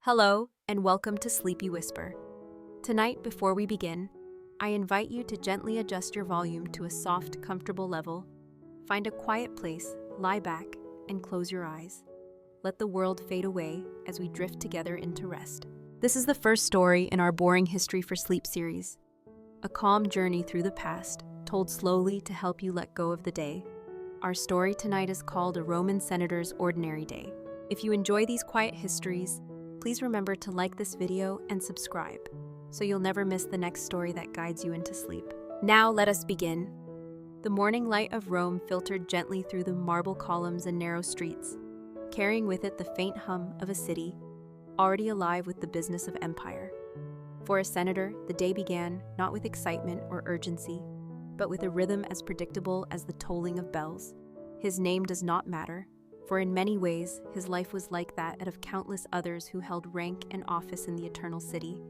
Hello, and welcome to Sleepy Whisper. Tonight, before we begin, I invite you to gently adjust your volume to a soft, comfortable level. Find a quiet place, lie back, and close your eyes. Let the world fade away as we drift together into rest. This is the first story in our Boring History for Sleep series. A calm journey through the past, told slowly to help you let go of the day. Our story tonight is called A Roman Senator's Ordinary Day. If you enjoy these quiet histories, please remember to like this video and subscribe, so you'll never miss the next story that guides you into sleep. Now let us begin. The morning light of Rome filtered gently through the marble columns and narrow streets, carrying with it the faint hum of a city already alive with the business of empire. For a senator, the day began not with excitement or urgency, but with a rhythm as predictable as the tolling of bells. His name does not matter, for in many ways, his life was like that of countless others who held rank and office in the eternal city,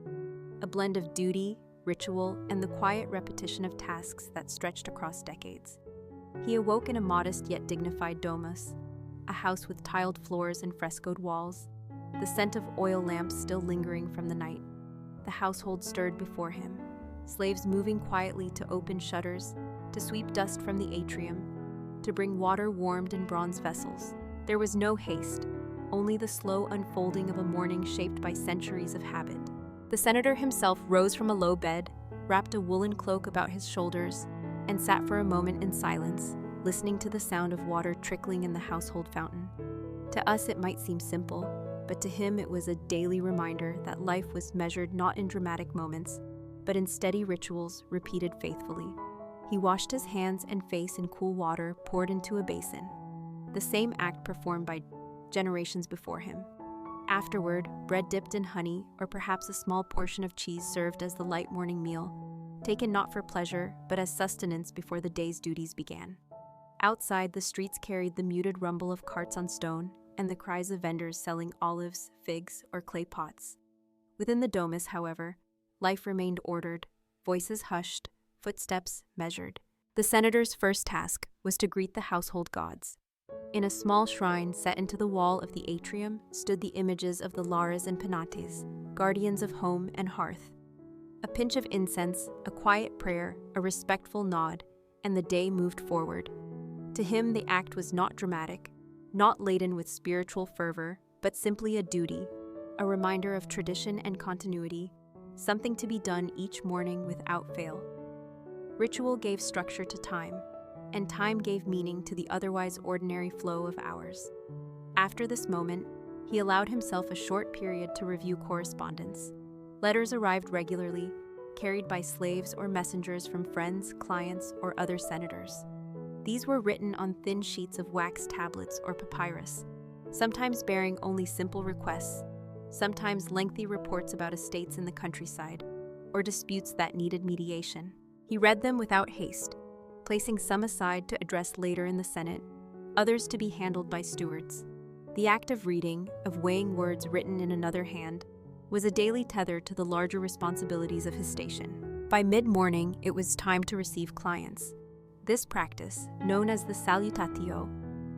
a blend of duty, ritual, and the quiet repetition of tasks that stretched across decades. He awoke in a modest yet dignified domus, a house with tiled floors and frescoed walls, the scent of oil lamps still lingering from the night. The household stirred before him, slaves moving quietly to open shutters, to sweep dust from the atrium, to bring water warmed in bronze vessels. There was no haste, only the slow unfolding of a morning shaped by centuries of habit. The senator himself rose from a low bed, wrapped a woolen cloak about his shoulders, and sat for a moment in silence, listening to the sound of water trickling in the household fountain. To us it might seem simple, but to him it was a daily reminder that life was measured not in dramatic moments, but in steady rituals repeated faithfully. He washed his hands and face in cool water poured into a basin, the same act performed by generations before him. Afterward, bread dipped in honey, or perhaps a small portion of cheese served as the light morning meal, taken not for pleasure, but as sustenance before the day's duties began. Outside, the streets carried the muted rumble of carts on stone and the cries of vendors selling olives, figs, or clay pots. Within the domus, however, life remained ordered, voices hushed, footsteps measured. The senator's first task was to greet the household gods. In a small shrine set into the wall of the atrium stood the images of the Lares and Penates, guardians of home and hearth. A pinch of incense, a quiet prayer, a respectful nod, and the day moved forward. To him, the act was not dramatic, not laden with spiritual fervor, but simply a duty, a reminder of tradition and continuity, something to be done each morning without fail. Ritual gave structure to time, and time gave meaning to the otherwise ordinary flow of hours. After this moment, he allowed himself a short period to review correspondence. Letters arrived regularly, carried by slaves or messengers from friends, clients, or other senators. These were written on thin sheets of wax tablets or papyrus, sometimes bearing only simple requests, sometimes lengthy reports about estates in the countryside, or disputes that needed mediation. He read them without haste, placing some aside to address later in the Senate, others to be handled by stewards. The act of reading, of weighing words written in another hand, was a daily tether to the larger responsibilities of his station. By mid-morning, it was time to receive clients. This practice, known as the salutatio,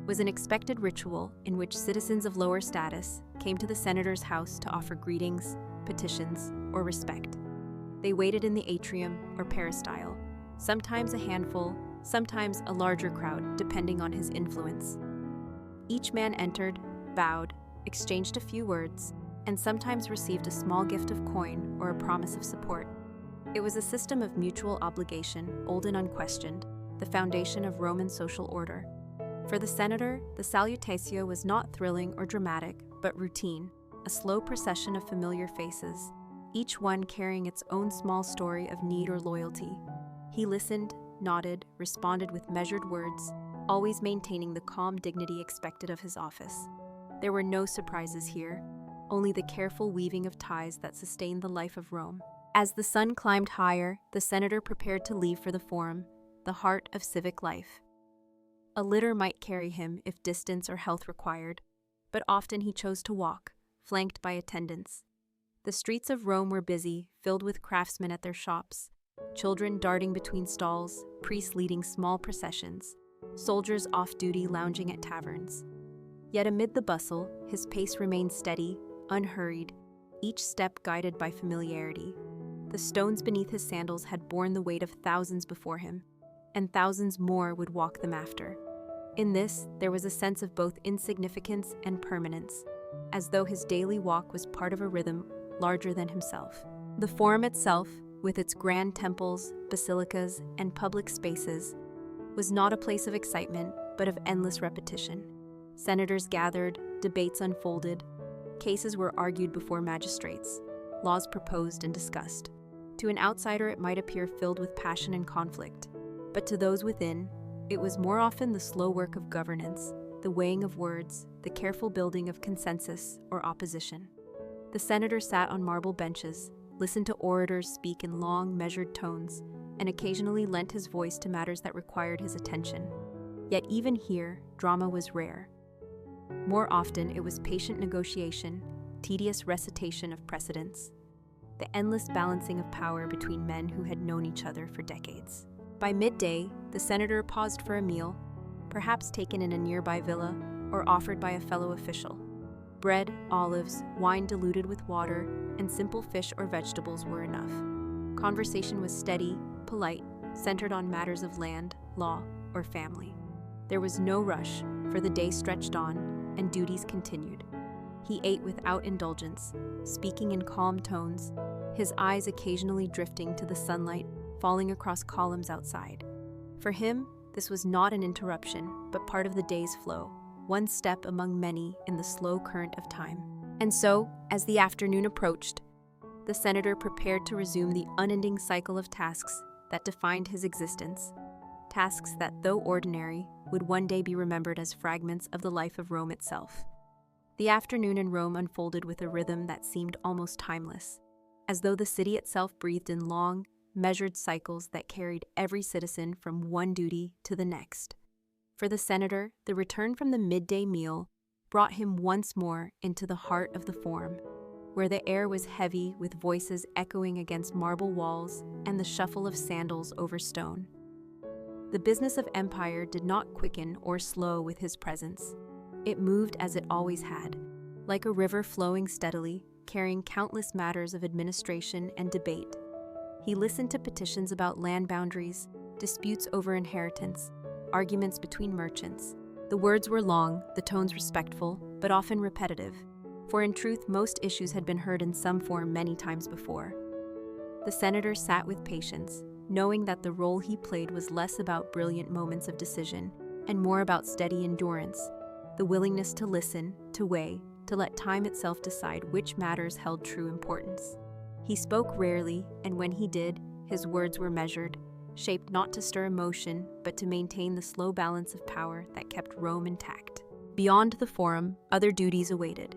was an expected ritual in which citizens of lower status came to the senator's house to offer greetings, petitions, or respect. They waited in the atrium or peristyle, sometimes a handful, sometimes a larger crowd, depending on his influence. Each man entered, bowed, exchanged a few words, and sometimes received a small gift of coin or a promise of support. It was a system of mutual obligation, old and unquestioned, the foundation of Roman social order. For the senator, the salutatio was not thrilling or dramatic, but routine, a slow procession of familiar faces, each one carrying its own small story of need or loyalty. He listened, nodded, responded with measured words, always maintaining the calm dignity expected of his office. There were no surprises here, only the careful weaving of ties that sustained the life of Rome. As the sun climbed higher, the senator prepared to leave for the Forum, the heart of civic life. A litter might carry him if distance or health required, but often he chose to walk, flanked by attendants. The streets of Rome were busy, filled with craftsmen at their shops, children darting between stalls, priests leading small processions, soldiers off-duty lounging at taverns. Yet amid the bustle, his pace remained steady, unhurried, each step guided by familiarity. The stones beneath his sandals had borne the weight of thousands before him, and thousands more would walk them after. In this, there was a sense of both insignificance and permanence, as though his daily walk was part of a rhythm larger than himself. The Forum itself, with its grand temples, basilicas, and public spaces, was not a place of excitement, but of endless repetition. Senators gathered, debates unfolded, cases were argued before magistrates, laws proposed and discussed. To an outsider, it might appear filled with passion and conflict, but to those within, it was more often the slow work of governance, the weighing of words, the careful building of consensus or opposition. The senator sat on marble benches, listened to orators speak in long, measured tones, and occasionally lent his voice to matters that required his attention. Yet even here, drama was rare. More often, it was patient negotiation, tedious recitation of precedents, the endless balancing of power between men who had known each other for decades. By midday, the senator paused for a meal, perhaps taken in a nearby villa or offered by a fellow official. Bread, olives, wine diluted with water, and simple fish or vegetables were enough. Conversation was steady, polite, centered on matters of land, law, or family. There was no rush, for the day stretched on, and duties continued. He ate without indulgence, speaking in calm tones, his eyes occasionally drifting to the sunlight falling across columns outside. For him, this was not an interruption, but part of the day's flow, one step among many in the slow current of time. And so, as the afternoon approached, the senator prepared to resume the unending cycle of tasks that defined his existence, tasks that, though ordinary, would one day be remembered as fragments of the life of Rome itself. The afternoon in Rome unfolded with a rhythm that seemed almost timeless, as though the city itself breathed in long, measured cycles that carried every citizen from one duty to the next. For the senator, the return from the midday meal brought him once more into the heart of the Forum, where the air was heavy with voices echoing against marble walls and the shuffle of sandals over stone. The business of empire did not quicken or slow with his presence. It moved as it always had, like a river flowing steadily, carrying countless matters of administration and debate. He listened to petitions about land boundaries, disputes over inheritance, arguments between merchants. The words were long, the tones respectful, but often repetitive, for in truth most issues had been heard in some form many times before. The senator sat with patience, knowing that the role he played was less about brilliant moments of decision and more about steady endurance, the willingness to listen, to weigh, to let time itself decide which matters held true importance. He spoke rarely, and when he did, his words were measured, shaped not to stir emotion, but to maintain the slow balance of power that kept Rome intact. Beyond the Forum, other duties awaited.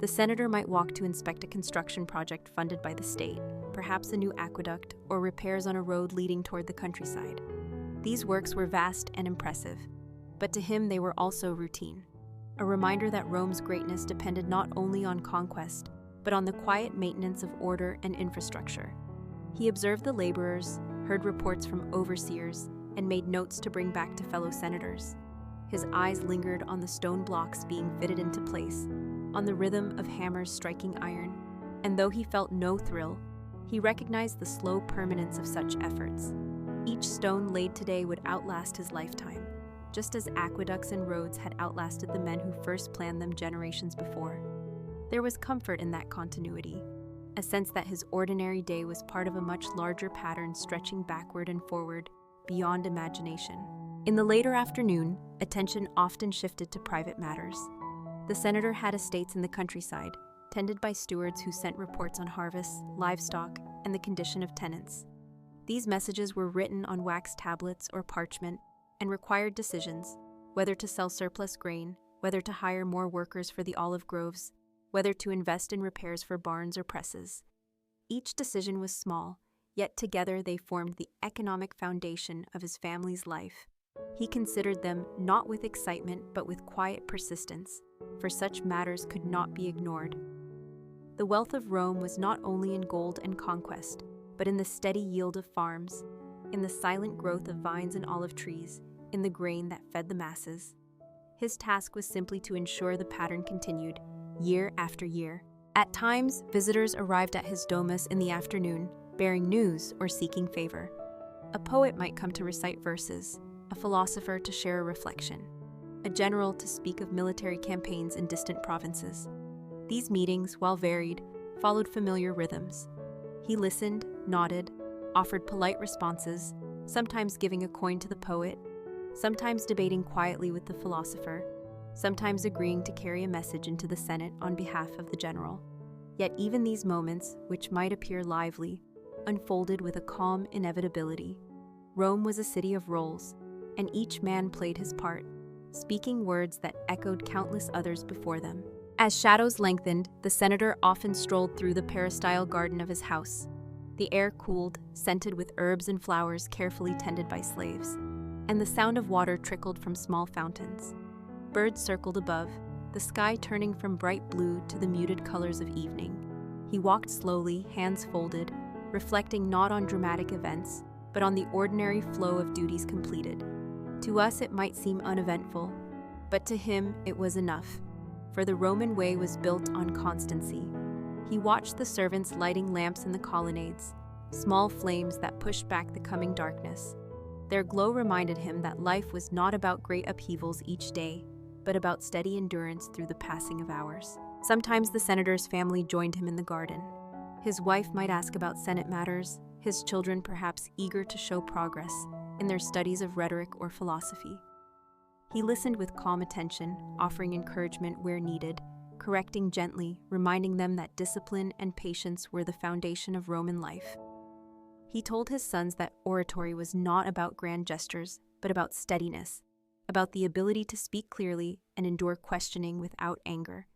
The senator might walk to inspect a construction project funded by the state, perhaps a new aqueduct or repairs on a road leading toward the countryside. These works were vast and impressive, but to him they were also routine, a reminder that Rome's greatness depended not only on conquest, but on the quiet maintenance of order and infrastructure. He observed the laborers, heard reports from overseers, and made notes to bring back to fellow senators. His eyes lingered on the stone blocks being fitted into place, on the rhythm of hammers striking iron, and though he felt no thrill, he recognized the slow permanence of such efforts. Each stone laid today would outlast his lifetime, just as aqueducts and roads had outlasted the men who first planned them generations before. There was comfort in that continuity, a sense that his ordinary day was part of a much larger pattern stretching backward and forward, beyond imagination. In the later afternoon, attention often shifted to private matters. The senator had estates in the countryside, tended by stewards who sent reports on harvests, livestock, and the condition of tenants. These messages were written on wax tablets or parchment and required decisions, whether to sell surplus grain, whether to hire more workers for the olive groves, whether to invest in repairs for barns or presses. Each decision was small, yet together they formed the economic foundation of his family's life. He considered them not with excitement but with quiet persistence, for such matters could not be ignored. The wealth of Rome was not only in gold and conquest, but in the steady yield of farms, in the silent growth of vines and olive trees, in the grain that fed the masses. His task was simply to ensure the pattern continued, year after year, At times, visitors arrived at his domus in the afternoon, bearing news or seeking favor. A poet might come to recite verses, a philosopher to share a reflection, a general to speak of military campaigns in distant provinces. These meetings, while varied, followed familiar rhythms. He listened, nodded, offered polite responses, sometimes giving a coin to the poet, sometimes debating quietly with the philosopher, sometimes agreeing to carry a message into the Senate on behalf of the general. Yet even these moments, which might appear lively, unfolded with a calm inevitability. Rome was a city of roles, and each man played his part, speaking words that echoed countless others before them. As shadows lengthened, the senator often strolled through the peristyle garden of his house. The air cooled, scented with herbs and flowers carefully tended by slaves, and the sound of water trickled from small fountains. Birds circled above, the sky turning from bright blue to the muted colors of evening. He walked slowly, hands folded, reflecting not on dramatic events, but on the ordinary flow of duties completed. To us it might seem uneventful, but to him it was enough, for the Roman way was built on constancy. He watched the servants lighting lamps in the colonnades, small flames that pushed back the coming darkness. Their glow reminded him that life was not about great upheavals each day, but about steady endurance through the passing of hours. Sometimes the senator's family joined him in the garden. His wife might ask about Senate matters, his children perhaps eager to show progress in their studies of rhetoric or philosophy. He listened with calm attention, offering encouragement where needed, correcting gently, reminding them that discipline and patience were the foundation of Roman life. He told his sons that oratory was not about grand gestures, but about steadiness, about the ability to speak clearly and endure questioning without anger.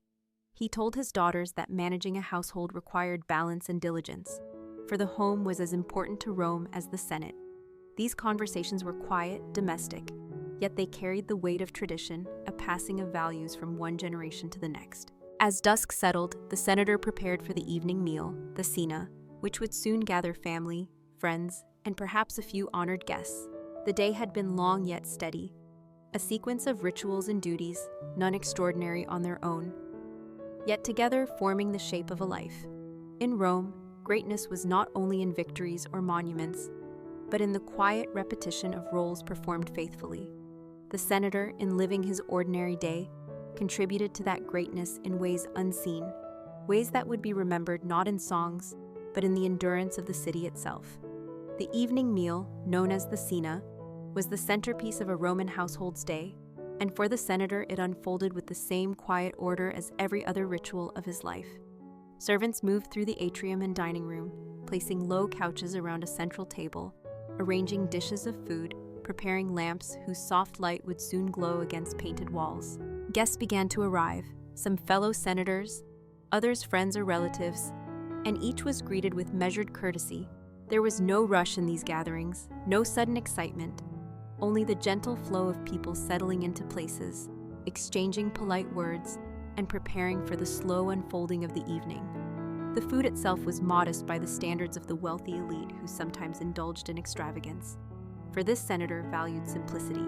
He told his daughters that managing a household required balance and diligence, for the home was as important to Rome as the Senate. These conversations were quiet, domestic, yet they carried the weight of tradition, a passing of values from one generation to the next. As dusk settled, the senator prepared for the evening meal, the cena, which would soon gather family, friends, and perhaps a few honored guests. The day had been long yet steady, a sequence of rituals and duties, none extraordinary on their own, yet together forming the shape of a life. In Rome, greatness was not only in victories or monuments, but in the quiet repetition of roles performed faithfully. The senator, in living his ordinary day, contributed to that greatness in ways unseen, ways that would be remembered not in songs, but in the endurance of the city itself. The evening meal, known as the cena, was the centerpiece of a Roman household's day, and for the senator it unfolded with the same quiet order as every other ritual of his life. Servants moved through the atrium and dining room, placing low couches around a central table, arranging dishes of food, preparing lamps whose soft light would soon glow against painted walls. Guests began to arrive, some fellow senators, others friends or relatives, and each was greeted with measured courtesy. There was no rush in these gatherings, no sudden excitement, only the gentle flow of people settling into places, exchanging polite words, and preparing for the slow unfolding of the evening. The food itself was modest by the standards of the wealthy elite who sometimes indulged in extravagance. For this senator valued simplicity.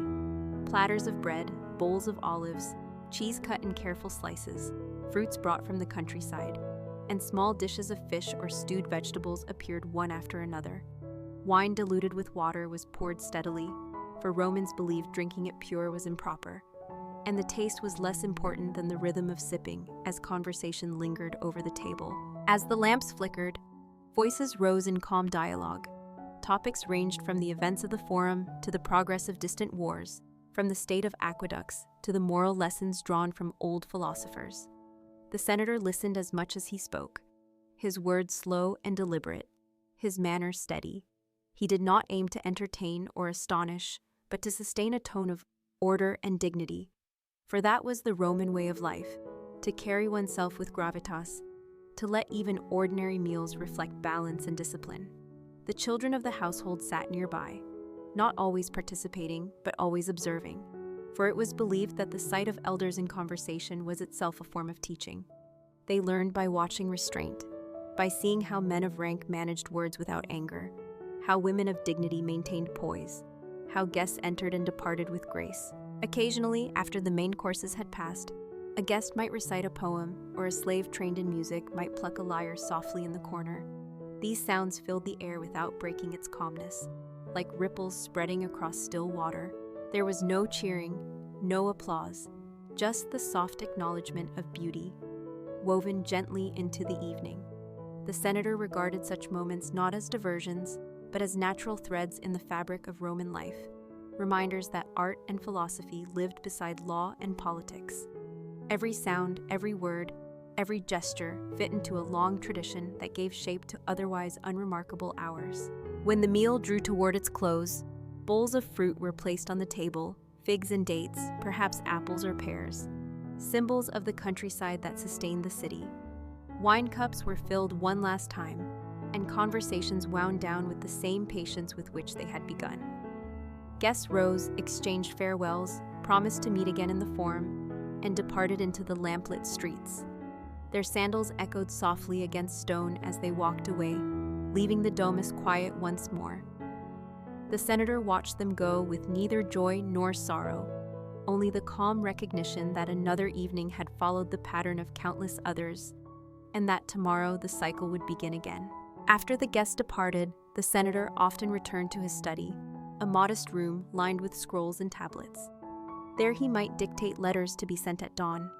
Platters of bread, bowls of olives, cheese cut in careful slices, fruits brought from the countryside, and small dishes of fish or stewed vegetables appeared one after another. Wine diluted with water was poured steadily, for Romans believed drinking it pure was improper, and the taste was less important than the rhythm of sipping as conversation lingered over the table. As the lamps flickered, voices rose in calm dialogue. Topics ranged from the events of the forum to the progress of distant wars, from the state of aqueducts to the moral lessons drawn from old philosophers. The senator listened as much as he spoke, his words slow and deliberate, his manner steady. He did not aim to entertain or astonish, but to sustain a tone of order and dignity. For that was the Roman way of life, to carry oneself with gravitas, to let even ordinary meals reflect balance and discipline. The children of the household sat nearby, not always participating, but always observing, for it was believed that the sight of elders in conversation was itself a form of teaching. They learned by watching restraint, by seeing how men of rank managed words without anger, how women of dignity maintained poise, how guests entered and departed with grace. Occasionally, after the main courses had passed, A guest might recite a poem, or a slave trained in music might pluck a lyre softly in the corner. These sounds filled the air without breaking its calmness, like ripples spreading across still water. There was no cheering, no applause, just the soft acknowledgement of beauty, woven gently into the evening. The senator regarded such moments not as diversions, but as natural threads in the fabric of Roman life, reminders that art and philosophy lived beside law and politics. Every sound, every word, every gesture fit into a long tradition that gave shape to otherwise unremarkable hours. When the meal drew toward its close, bowls of fruit were placed on the table, figs and dates, perhaps apples or pears, symbols of the countryside that sustained the city. Wine cups were filled one last time, and conversations wound down with the same patience with which they had begun. Guests rose, exchanged farewells, promised to meet again in the Forum, and departed into the lamplit streets. Their sandals echoed softly against stone as they walked away, leaving the domus quiet once more. The senator watched them go with neither joy nor sorrow, only the calm recognition that another evening had followed the pattern of countless others, and that tomorrow the cycle would begin again. After the guests departed, the senator often returned to his study, a modest room lined with scrolls and tablets. There he might dictate letters to be sent at dawn,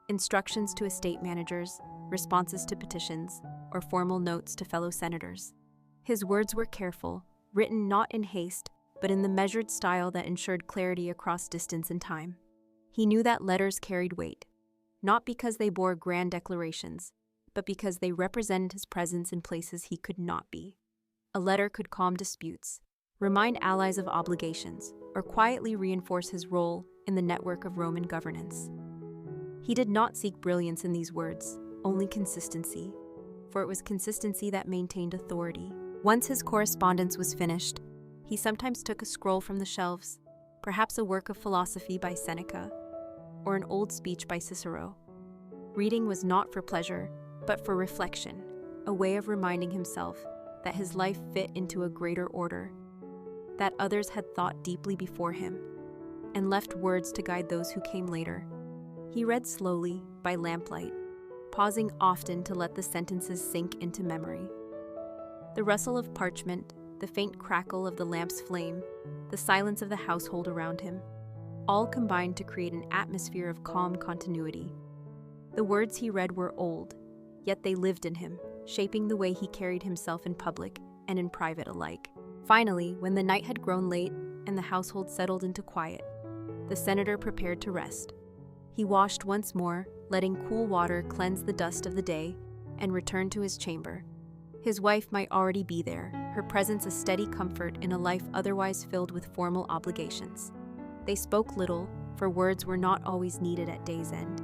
instructions to estate managers, responses to petitions, or formal notes to fellow senators. His words were careful, written not in haste, but in the measured style that ensured clarity across distance and time. He knew that letters carried weight, not because they bore grand declarations, but because they represented his presence in places he could not be. A letter could calm disputes, remind allies of obligations, or quietly reinforce his role in the network of Roman governance. He did not seek brilliance in these words, only consistency, for it was consistency that maintained authority. Once his correspondence was finished, he sometimes took a scroll from the shelves, perhaps a work of philosophy by Seneca, or an old speech by Cicero. Reading was not for pleasure, but for reflection, a way of reminding himself that his life fit into a greater order, that others had thought deeply before him, and left words to guide those who came later. He read slowly, by lamplight, pausing often to let the sentences sink into memory. The rustle of parchment, the faint crackle of the lamp's flame, the silence of the household around him, all combined to create an atmosphere of calm continuity. The words he read were old, yet they lived in him, shaping the way he carried himself in public and in private alike. Finally, when the night had grown late and the household settled into quiet, the senator prepared to rest. He washed once more, letting cool water cleanse the dust of the day, and returned to his chamber. His wife might already be there, her presence a steady comfort in a life otherwise filled with formal obligations. They spoke little, for words were not always needed at day's end.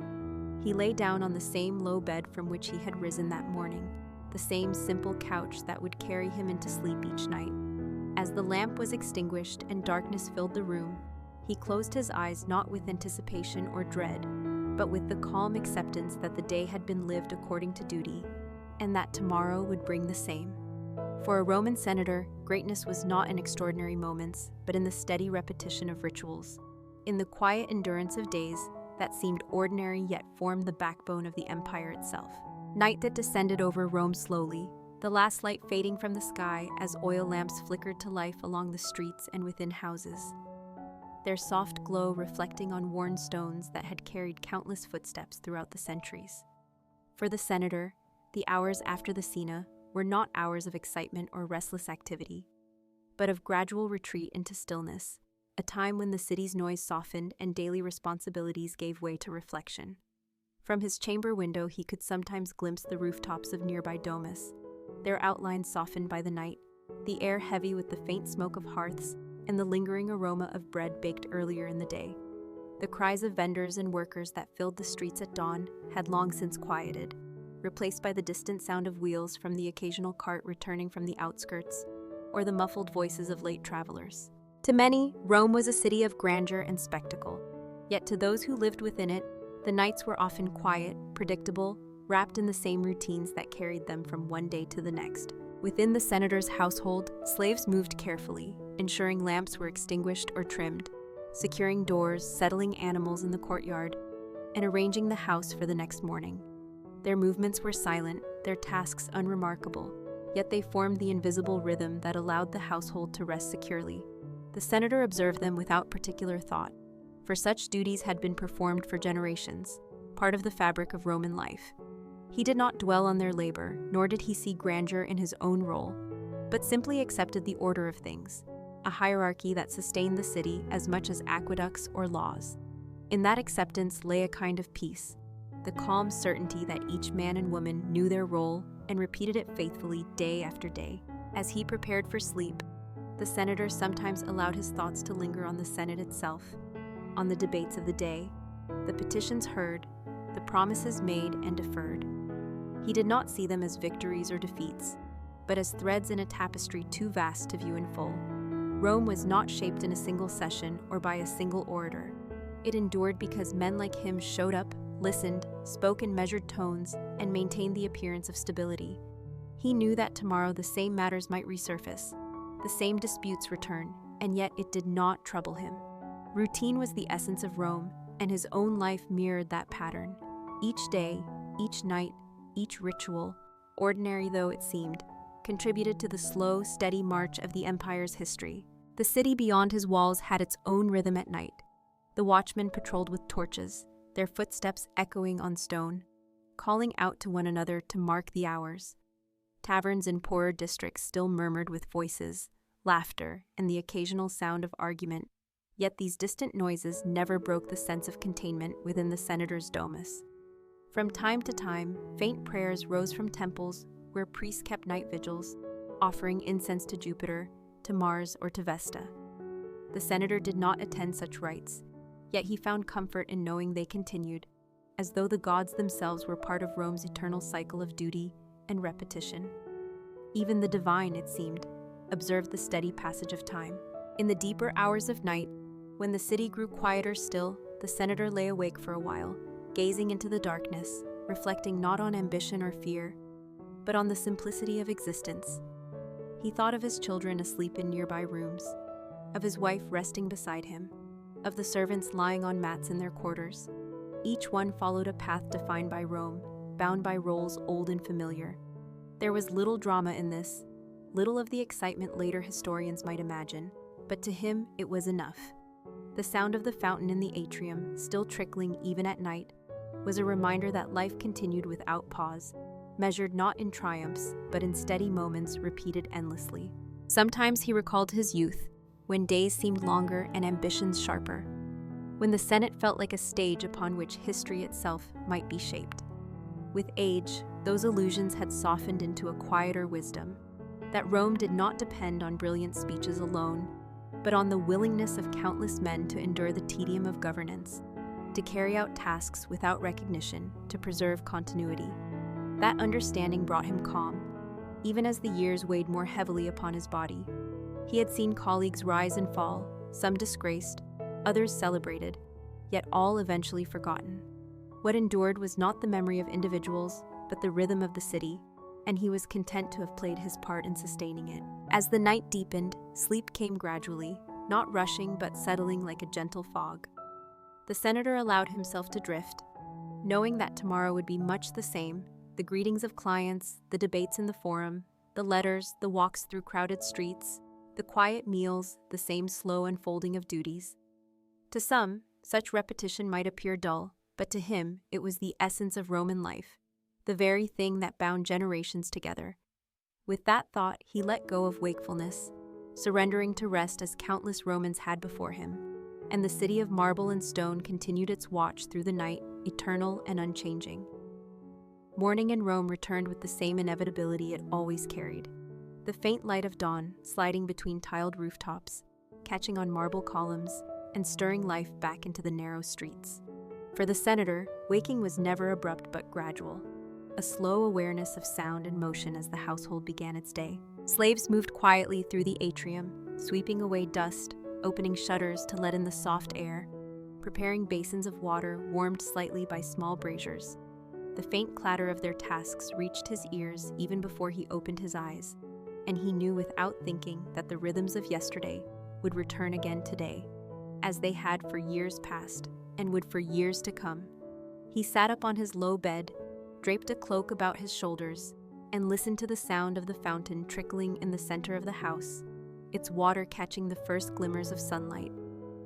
He lay down on the same low bed from which he had risen that morning, the same simple couch that would carry him into sleep each night. As the lamp was extinguished and darkness filled the room, he closed his eyes not with anticipation or dread, but with the calm acceptance that the day had been lived according to duty, and that tomorrow would bring the same. For a Roman senator, greatness was not in extraordinary moments, but in the steady repetition of rituals, in the quiet endurance of days that seemed ordinary yet formed the backbone of the empire itself. Night that descended over Rome slowly, the last light fading from the sky as oil lamps flickered to life along the streets and within houses, their soft glow reflecting on worn stones that had carried countless footsteps throughout the centuries. For the senator, the hours after the cena were not hours of excitement or restless activity, but of gradual retreat into stillness, a time when the city's noise softened and daily responsibilities gave way to reflection. From his chamber window he could sometimes glimpse the rooftops of nearby domus, their outlines softened by the night, the air heavy with the faint smoke of hearths and the lingering aroma of bread baked earlier in the day. The cries of vendors and workers that filled the streets at dawn had long since quieted, replaced by the distant sound of wheels from the occasional cart returning from the outskirts, or the muffled voices of late travelers. To many, Rome was a city of grandeur and spectacle, yet to those who lived within it, the nights were often quiet, predictable, wrapped in the same routines that carried them from one day to the next. Within the senator's household, slaves moved carefully, ensuring lamps were extinguished or trimmed, securing doors, settling animals in the courtyard, and arranging the house for the next morning. Their movements were silent, their tasks unremarkable, yet they formed the invisible rhythm that allowed the household to rest securely. The senator observed them without particular thought, for such duties had been performed for generations, part of the fabric of Roman life. He did not dwell on their labor, nor did he see grandeur in his own role, but simply accepted the order of things, a hierarchy that sustained the city as much as aqueducts or laws. In that acceptance lay a kind of peace, the calm certainty that each man and woman knew their role and repeated it faithfully day after day. As he prepared for sleep, the senator sometimes allowed his thoughts to linger on the Senate itself, on the debates of the day, the petitions heard, the promises made and deferred. He did not see them as victories or defeats, but as threads in a tapestry too vast to view in full. Rome was not shaped in a single session or by a single orator. It endured because men like him showed up, listened, spoke in measured tones, and maintained the appearance of stability. He knew that tomorrow the same matters might resurface, the same disputes return, and yet it did not trouble him. Routine was the essence of Rome, and his own life mirrored that pattern. Each day, each night, each ritual, ordinary though it seemed, contributed to the slow, steady march of the empire's history. The city beyond his walls had its own rhythm at night. The watchmen patrolled with torches, their footsteps echoing on stone, calling out to one another to mark the hours. Taverns in poorer districts still murmured with voices, laughter, and the occasional sound of argument, yet these distant noises never broke the sense of containment within the senator's domus. From time to time, faint prayers rose from temples where priests kept night vigils, offering incense to Jupiter, to Mars, or to Vesta. The senator did not attend such rites, yet he found comfort in knowing they continued, as though the gods themselves were part of Rome's eternal cycle of duty and repetition. Even the divine, it seemed, observed the steady passage of time. In the deeper hours of night, when the city grew quieter still, the senator lay awake for a while, gazing into the darkness, reflecting not on ambition or fear, but on the simplicity of existence. He thought of his children asleep in nearby rooms, of his wife resting beside him, of the servants lying on mats in their quarters. Each one followed a path defined by Rome, bound by roles old and familiar. There was little drama in this, little of the excitement later historians might imagine, but to him it was enough. The sound of the fountain in the atrium, still trickling even at night, was a reminder that life continued without pause, measured not in triumphs, but in steady moments repeated endlessly. Sometimes he recalled his youth, when days seemed longer and ambitions sharper, when the Senate felt like a stage upon which history itself might be shaped. With age, those illusions had softened into a quieter wisdom, that Rome did not depend on brilliant speeches alone, but on the willingness of countless men to endure the tedium of governance, to carry out tasks without recognition, to preserve continuity. That understanding brought him calm, even as the years weighed more heavily upon his body. He had seen colleagues rise and fall, some disgraced, others celebrated, yet all eventually forgotten. What endured was not the memory of individuals, but the rhythm of the city, and he was content to have played his part in sustaining it. As the night deepened, sleep came gradually, not rushing but settling like a gentle fog. The senator allowed himself to drift, knowing that tomorrow would be much the same: the greetings of clients, the debates in the forum, the letters, the walks through crowded streets, the quiet meals, the same slow unfolding of duties. To some, such repetition might appear dull, but to him it was the essence of Roman life, the very thing that bound generations together. With that thought, he let go of wakefulness, surrendering to rest as countless Romans had before him, and the city of marble and stone continued its watch through the night, eternal and unchanging. Morning in Rome returned with the same inevitability it always carried. The faint light of dawn, sliding between tiled rooftops, catching on marble columns, and stirring life back into the narrow streets. For the senator, waking was never abrupt but gradual, a slow awareness of sound and motion as the household began its day. Slaves moved quietly through the atrium, sweeping away dust, opening shutters to let in the soft air, preparing basins of water warmed slightly by small braziers. The faint clatter of their tasks reached his ears even before he opened his eyes, and he knew without thinking that the rhythms of yesterday would return again today, as they had for years past and would for years to come. He sat up on his low bed, draped a cloak about his shoulders, and listened to the sound of the fountain trickling in the center of the house, its water catching the first glimmers of sunlight.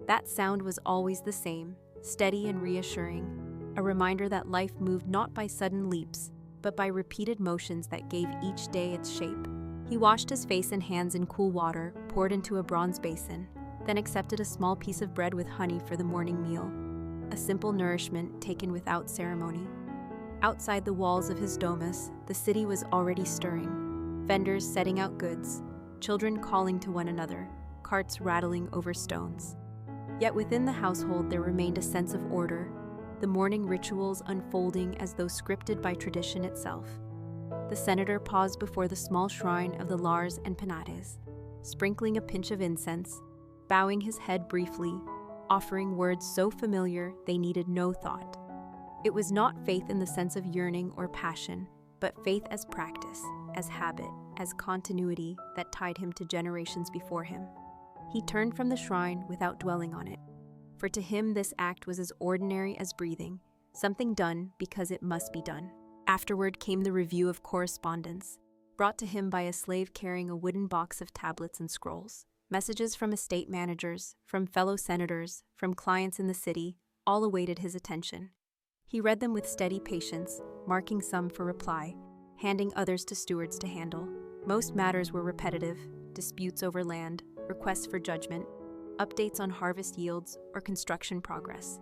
That sound was always the same, steady and reassuring, a reminder that life moved not by sudden leaps, but by repeated motions that gave each day its shape. He washed his face and hands in cool water poured into a bronze basin, then accepted a small piece of bread with honey for the morning meal, a simple nourishment taken without ceremony. Outside the walls of his domus, the city was already stirring, vendors setting out goods, children calling to one another, carts rattling over stones. Yet within the household there remained a sense of order, the morning rituals unfolding as though scripted by tradition itself. The senator paused before the small shrine of the Lars and Penates, sprinkling a pinch of incense, bowing his head briefly, offering words so familiar they needed no thought. It was not faith in the sense of yearning or passion, but faith as practice, as habit, as continuity that tied him to generations before him. He turned from the shrine without dwelling on it, for to him this act was as ordinary as breathing, something done because it must be done. Afterward came the review of correspondence, brought to him by a slave carrying a wooden box of tablets and scrolls. Messages from estate managers, from fellow senators, from clients in the city, all awaited his attention. He read them with steady patience, marking some for reply, handing others to stewards to handle. Most matters were repetitive: disputes over land, requests for judgment, updates on harvest yields, or construction progress.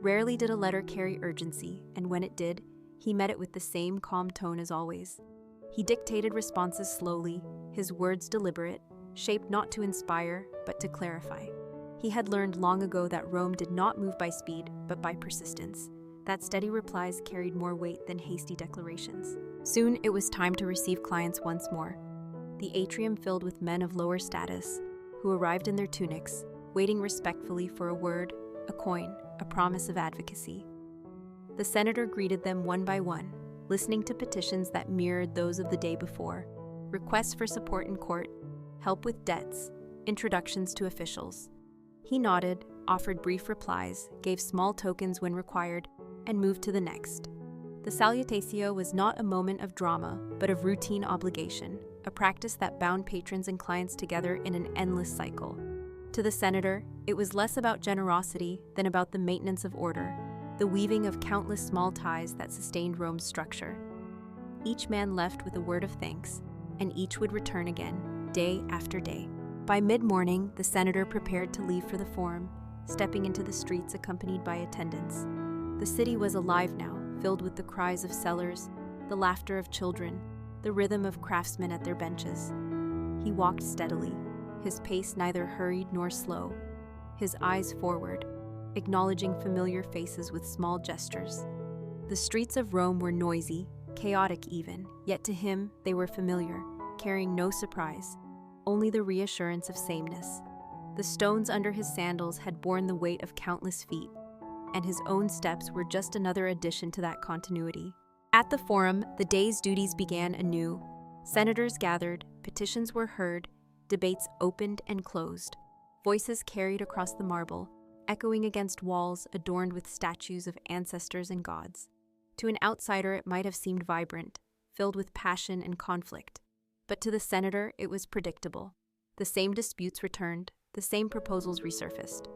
Rarely did a letter carry urgency, and when it did, he met it with the same calm tone as always. He dictated responses slowly, his words deliberate, shaped not to inspire, but to clarify. He had learned long ago that Rome did not move by speed, but by persistence, that steady replies carried more weight than hasty declarations. Soon it was time to receive clients once more. The atrium filled with men of lower status, who arrived in their tunics, waiting respectfully for a word, a coin, a promise of advocacy. The senator greeted them one by one, listening to petitions that mirrored those of the day before, requests for support in court, help with debts, introductions to officials. He nodded, offered brief replies, gave small tokens when required, and moved to the next. The salutatio was not a moment of drama, but of routine obligation, a practice that bound patrons and clients together in an endless cycle. To the senator, it was less about generosity than about the maintenance of order, the weaving of countless small ties that sustained Rome's structure. Each man left with a word of thanks, and each would return again, day after day. By mid-morning, the senator prepared to leave for the forum, stepping into the streets accompanied by attendants. The city was alive now, filled with the cries of sellers, the laughter of children, the rhythm of craftsmen at their benches. He walked steadily, his pace neither hurried nor slow, his eyes forward, acknowledging familiar faces with small gestures. The streets of Rome were noisy, chaotic even, yet to him they were familiar, carrying no surprise, only the reassurance of sameness. The stones under his sandals had borne the weight of countless feet, and his own steps were just another addition to that continuity. At the forum, the day's duties began anew. Senators gathered, petitions were heard, debates opened and closed, voices carried across the marble, echoing against walls adorned with statues of ancestors and gods. To an outsider it might have seemed vibrant, filled with passion and conflict. But to the senator it was predictable. The same disputes returned, the same proposals resurfaced.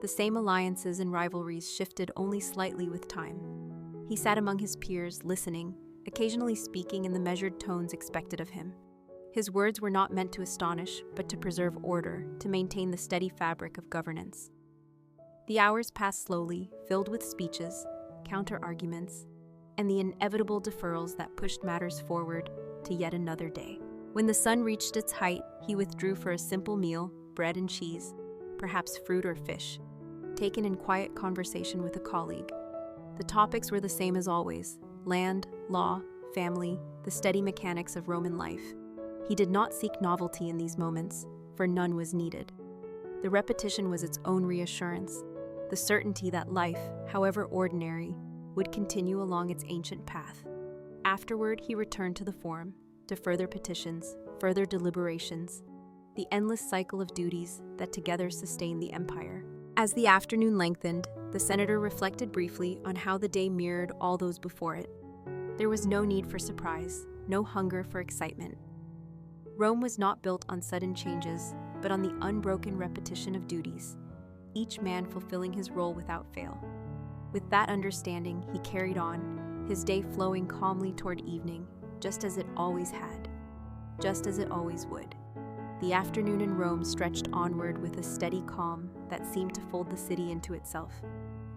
The same alliances and rivalries shifted only slightly with time. He sat among his peers, listening, occasionally speaking in the measured tones expected of him. His words were not meant to astonish, but to preserve order, to maintain the steady fabric of governance. The hours passed slowly, filled with speeches, counter-arguments, and the inevitable deferrals that pushed matters forward to yet another day. When the sun reached its height, he withdrew for a simple meal, bread and cheese, perhaps fruit or fish, taken in quiet conversation with a colleague. The topics were the same as always: land, law, family, the steady mechanics of Roman life. He did not seek novelty in these moments, for none was needed. The repetition was its own reassurance, the certainty that life, however ordinary, would continue along its ancient path. Afterward, he returned to the forum, to further petitions, further deliberations, the endless cycle of duties that together sustained the empire. As the afternoon lengthened, the senator reflected briefly on how the day mirrored all those before it. There was no need for surprise, no hunger for excitement. Rome was not built on sudden changes, but on the unbroken repetition of duties, each man fulfilling his role without fail. With that understanding, he carried on, his day flowing calmly toward evening, just as it always had, just as it always would. The afternoon in Rome stretched onward with a steady calm that seemed to fold the city into itself,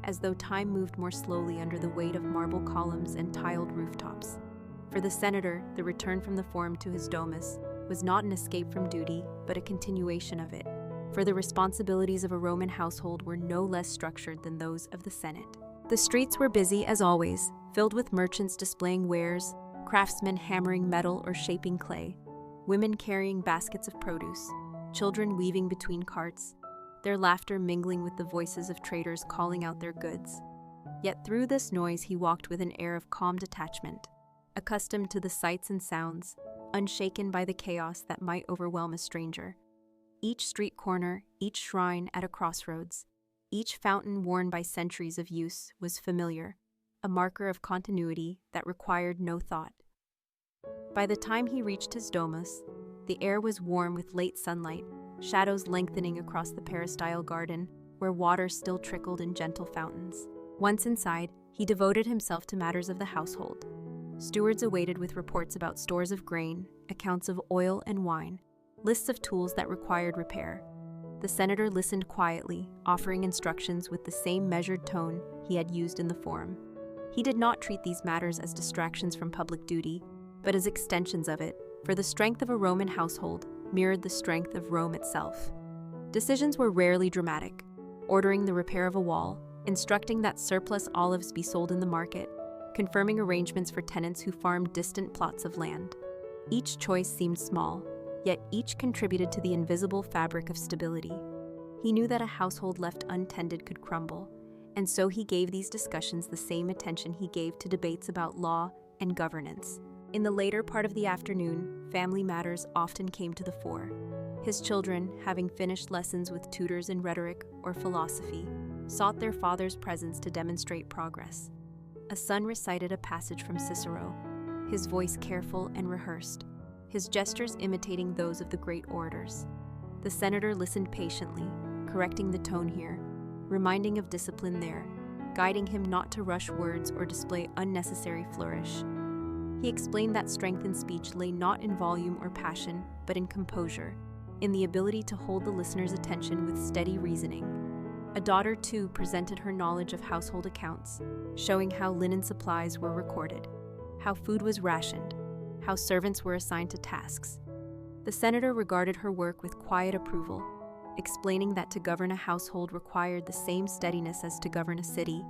as though time moved more slowly under the weight of marble columns and tiled rooftops. For the senator, the return from the Forum to his domus was not an escape from duty, but a continuation of it, for the responsibilities of a Roman household were no less structured than those of the Senate. The streets were busy as always, filled with merchants displaying wares, craftsmen hammering metal or shaping clay, women carrying baskets of produce, children weaving between carts, their laughter mingling with the voices of traders calling out their goods. Yet through this noise he walked with an air of calm detachment, accustomed to the sights and sounds, unshaken by the chaos that might overwhelm a stranger. Each street corner, each shrine at a crossroads, each fountain worn by centuries of use was familiar, a marker of continuity that required no thought. By the time he reached his domus, the air was warm with late sunlight, shadows lengthening across the peristyle garden, where water still trickled in gentle fountains. Once inside, he devoted himself to matters of the household. Stewards awaited with reports about stores of grain, accounts of oil and wine, lists of tools that required repair. The senator listened quietly, offering instructions with the same measured tone he had used in the Forum. He did not treat these matters as distractions from public duty, but as extensions of it, for the strength of a Roman household mirrored the strength of Rome itself. Decisions were rarely dramatic, ordering the repair of a wall, instructing that surplus olives be sold in the market, confirming arrangements for tenants who farmed distant plots of land. Each choice seemed small, yet each contributed to the invisible fabric of stability. He knew that a household left untended could crumble, and so he gave these discussions the same attention he gave to debates about law and governance. In the later part of the afternoon, family matters often came to the fore. His children, having finished lessons with tutors in rhetoric or philosophy, sought their father's presence to demonstrate progress. A son recited a passage from Cicero, his voice careful and rehearsed, his gestures imitating those of the great orators. The senator listened patiently, correcting the tone here, reminding of discipline there, guiding him not to rush words or display unnecessary flourish. He explained that strength in speech lay not in volume or passion, but in composure, in the ability to hold the listener's attention with steady reasoning. A daughter, too, presented her knowledge of household accounts, showing how linen supplies were recorded, how food was rationed, how servants were assigned to tasks. The senator regarded her work with quiet approval, explaining that to govern a household required the same steadiness as to govern a city,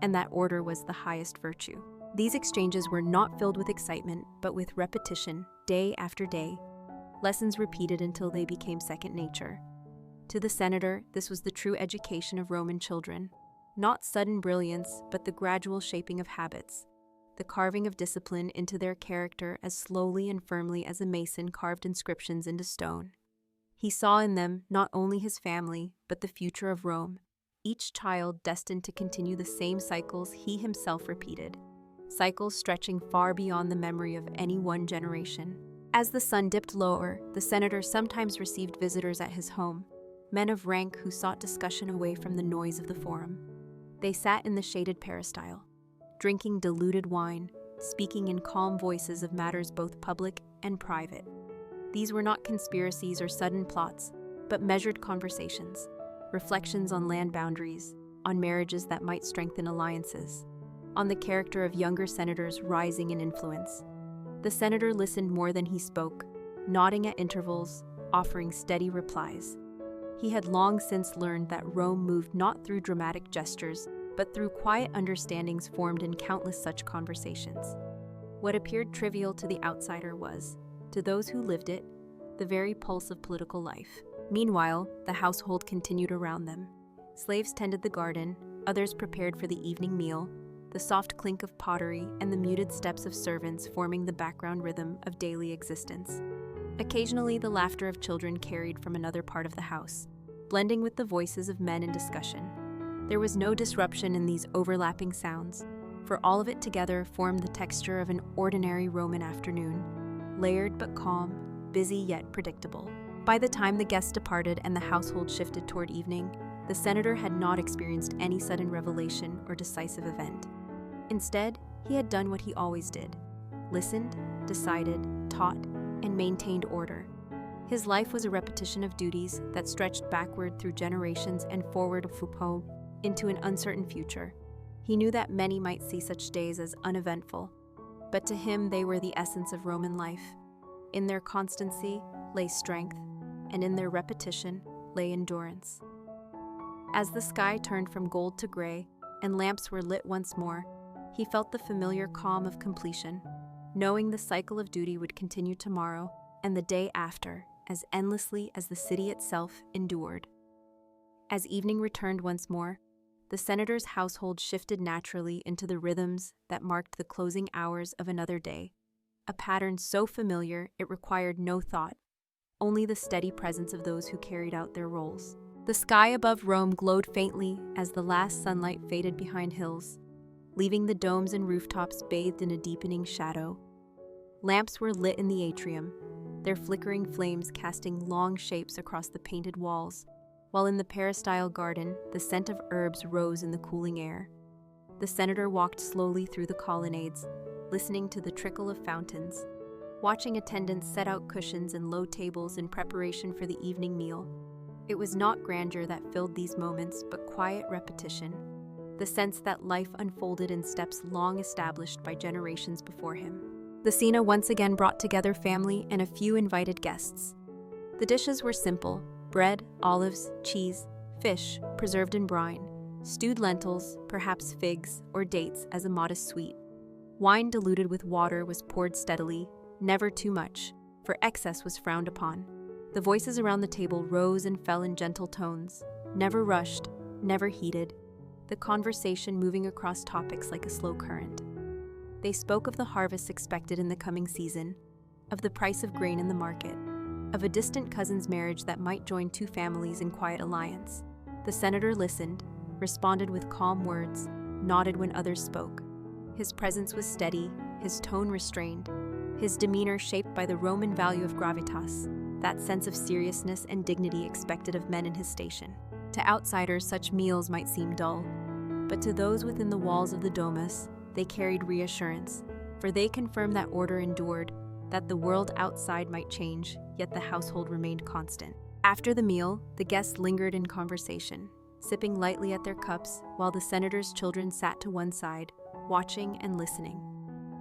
and that order was the highest virtue. These exchanges were not filled with excitement, but with repetition, day after day, lessons repeated until they became second nature. To the senator, this was the true education of Roman children, not sudden brilliance, but the gradual shaping of habits, the carving of discipline into their character as slowly and firmly as a mason carved inscriptions into stone. He saw in them not only his family, but the future of Rome, each child destined to continue the same cycles he himself repeated, cycles stretching far beyond the memory of any one generation. As the sun dipped lower, the senator sometimes received visitors at his home, men of rank who sought discussion away from the noise of the Forum. They sat in the shaded peristyle, drinking diluted wine, speaking in calm voices of matters both public and private. These were not conspiracies or sudden plots, but measured conversations, reflections on land boundaries, on marriages that might strengthen alliances, on the character of younger senators rising in influence. The senator listened more than he spoke, nodding at intervals, offering steady replies. He had long since learned that Rome moved not through dramatic gestures, but through quiet understandings formed in countless such conversations. What appeared trivial to the outsider was, to those who lived it, the very pulse of political life. Meanwhile, the household continued around them. Slaves tended the garden, others prepared for the evening meal, the soft clink of pottery and the muted steps of servants forming the background rhythm of daily existence. Occasionally, the laughter of children carried from another part of the house, blending with the voices of men in discussion. There was no disruption in these overlapping sounds, for all of it together formed the texture of an ordinary Roman afternoon, layered but calm, busy yet predictable. By the time the guests departed and the household shifted toward evening, the senator had not experienced any sudden revelation or decisive event. Instead, he had done what he always did: listened, decided, taught, and maintained order. His life was a repetition of duties that stretched backward through generations and forward into an uncertain future. He knew that many might see such days as uneventful, but to him they were the essence of Roman life. In their constancy lay strength, and in their repetition lay endurance. As the sky turned from gold to gray and lamps were lit once more, he felt the familiar calm of completion, knowing the cycle of duty would continue tomorrow and the day after as endlessly as the city itself endured. As evening returned once more, the senator's household shifted naturally into the rhythms that marked the closing hours of another day, a pattern so familiar it required no thought, only the steady presence of those who carried out their roles. The sky above Rome glowed faintly as the last sunlight faded behind hills, leaving the domes and rooftops bathed in a deepening shadow. Lamps were lit in the atrium, their flickering flames casting long shapes across the painted walls, while in the peristyle garden, the scent of herbs rose in the cooling air. The senator walked slowly through the colonnades, listening to the trickle of fountains, watching attendants set out cushions and low tables in preparation for the evening meal. It was not grandeur that filled these moments, but quiet repetition, the sense that life unfolded in steps long established by generations before him. The scene once again brought together family and a few invited guests. The dishes were simple: bread, olives, cheese, fish preserved in brine, stewed lentils, perhaps figs or dates as a modest sweet. Wine diluted with water was poured steadily, never too much, for excess was frowned upon. The voices around the table rose and fell in gentle tones, never rushed, never heated, the conversation moving across topics like a slow current. They spoke of the harvests expected in the coming season, of the price of grain in the market, of a distant cousin's marriage that might join two families in quiet alliance. The senator listened, responded with calm words, nodded when others spoke. His presence was steady, his tone restrained, his demeanor shaped by the Roman value of gravitas, that sense of seriousness and dignity expected of men in his station. To outsiders, such meals might seem dull, but to those within the walls of the domus, they carried reassurance, for they confirmed that order endured, that the world outside might change, yet the household remained constant. After the meal, the guests lingered in conversation, sipping lightly at their cups while the senator's children sat to one side, watching and listening.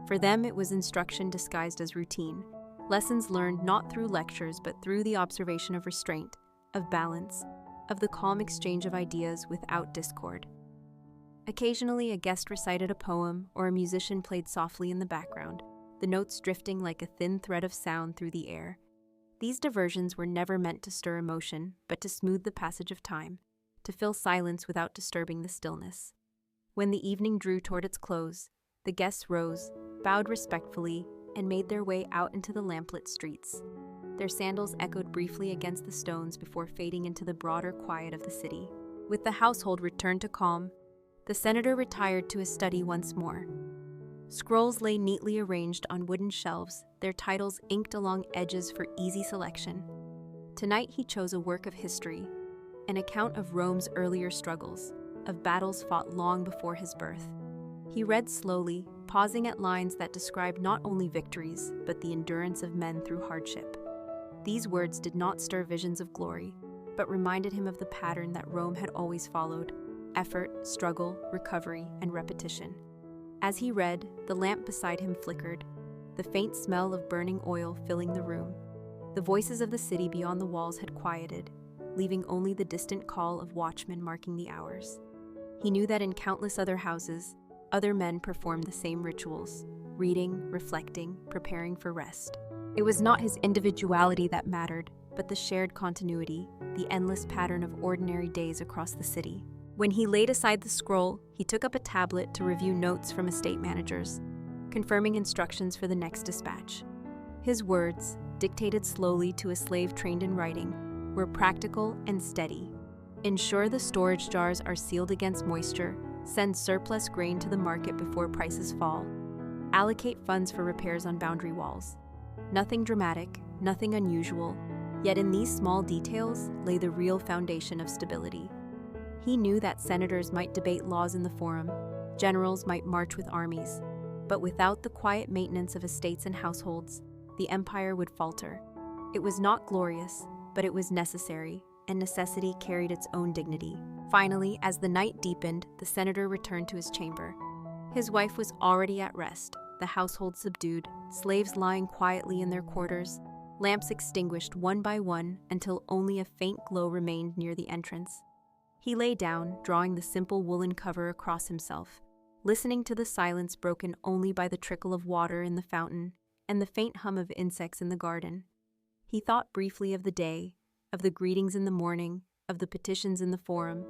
For them, it was instruction disguised as routine, lessons learned not through lectures but through the observation of restraint, of balance, of the calm exchange of ideas without discord. Occasionally, a guest recited a poem or a musician played softly in the background, the notes drifting like a thin thread of sound through the air. These diversions were never meant to stir emotion, but to smooth the passage of time, to fill silence without disturbing the stillness. When the evening drew toward its close, the guests rose, bowed respectfully, and made their way out into the lamplit streets. Their sandals echoed briefly against the stones before fading into the broader quiet of the city. With the household returned to calm, the senator retired to his study once more. Scrolls lay neatly arranged on wooden shelves, their titles inked along edges for easy selection. Tonight he chose a work of history, an account of Rome's earlier struggles, of battles fought long before his birth. He read slowly, pausing at lines that described not only victories, but the endurance of men through hardship. These words did not stir visions of glory, but reminded him of the pattern that Rome had always followed: effort, struggle, recovery, and repetition. As he read, the lamp beside him flickered, the faint smell of burning oil filling the room. The voices of the city beyond the walls had quieted, leaving only the distant call of watchmen marking the hours. He knew that in countless other houses, other men performed the same rituals, reading, reflecting, preparing for rest. It was not his individuality that mattered, but the shared continuity, the endless pattern of ordinary days across the city. When he laid aside the scroll, he took up a tablet to review notes from estate managers, confirming instructions for the next dispatch. His words, dictated slowly to a slave trained in writing, were practical and steady, Ensure the storage jars are sealed against moisture. Send surplus grain to the market before prices fall. Allocate funds for repairs on boundary walls. Nothing dramatic, nothing unusual, yet in these small details lay the real foundation of stability. He knew that senators might debate laws in the forum, generals might march with armies, but without the quiet maintenance of estates and households, the empire would falter. It was not glorious, but it was necessary, and necessity carried its own dignity. Finally, as the night deepened, the senator returned to his chamber. His wife was already at rest, the household subdued, slaves lying quietly in their quarters, lamps extinguished one by one until only a faint glow remained near the entrance. He lay down, drawing the simple woolen cover across himself, listening to the silence broken only by the trickle of water in the fountain and the faint hum of insects in the garden. He thought briefly of the day, of the greetings in the morning, of the petitions in the forum,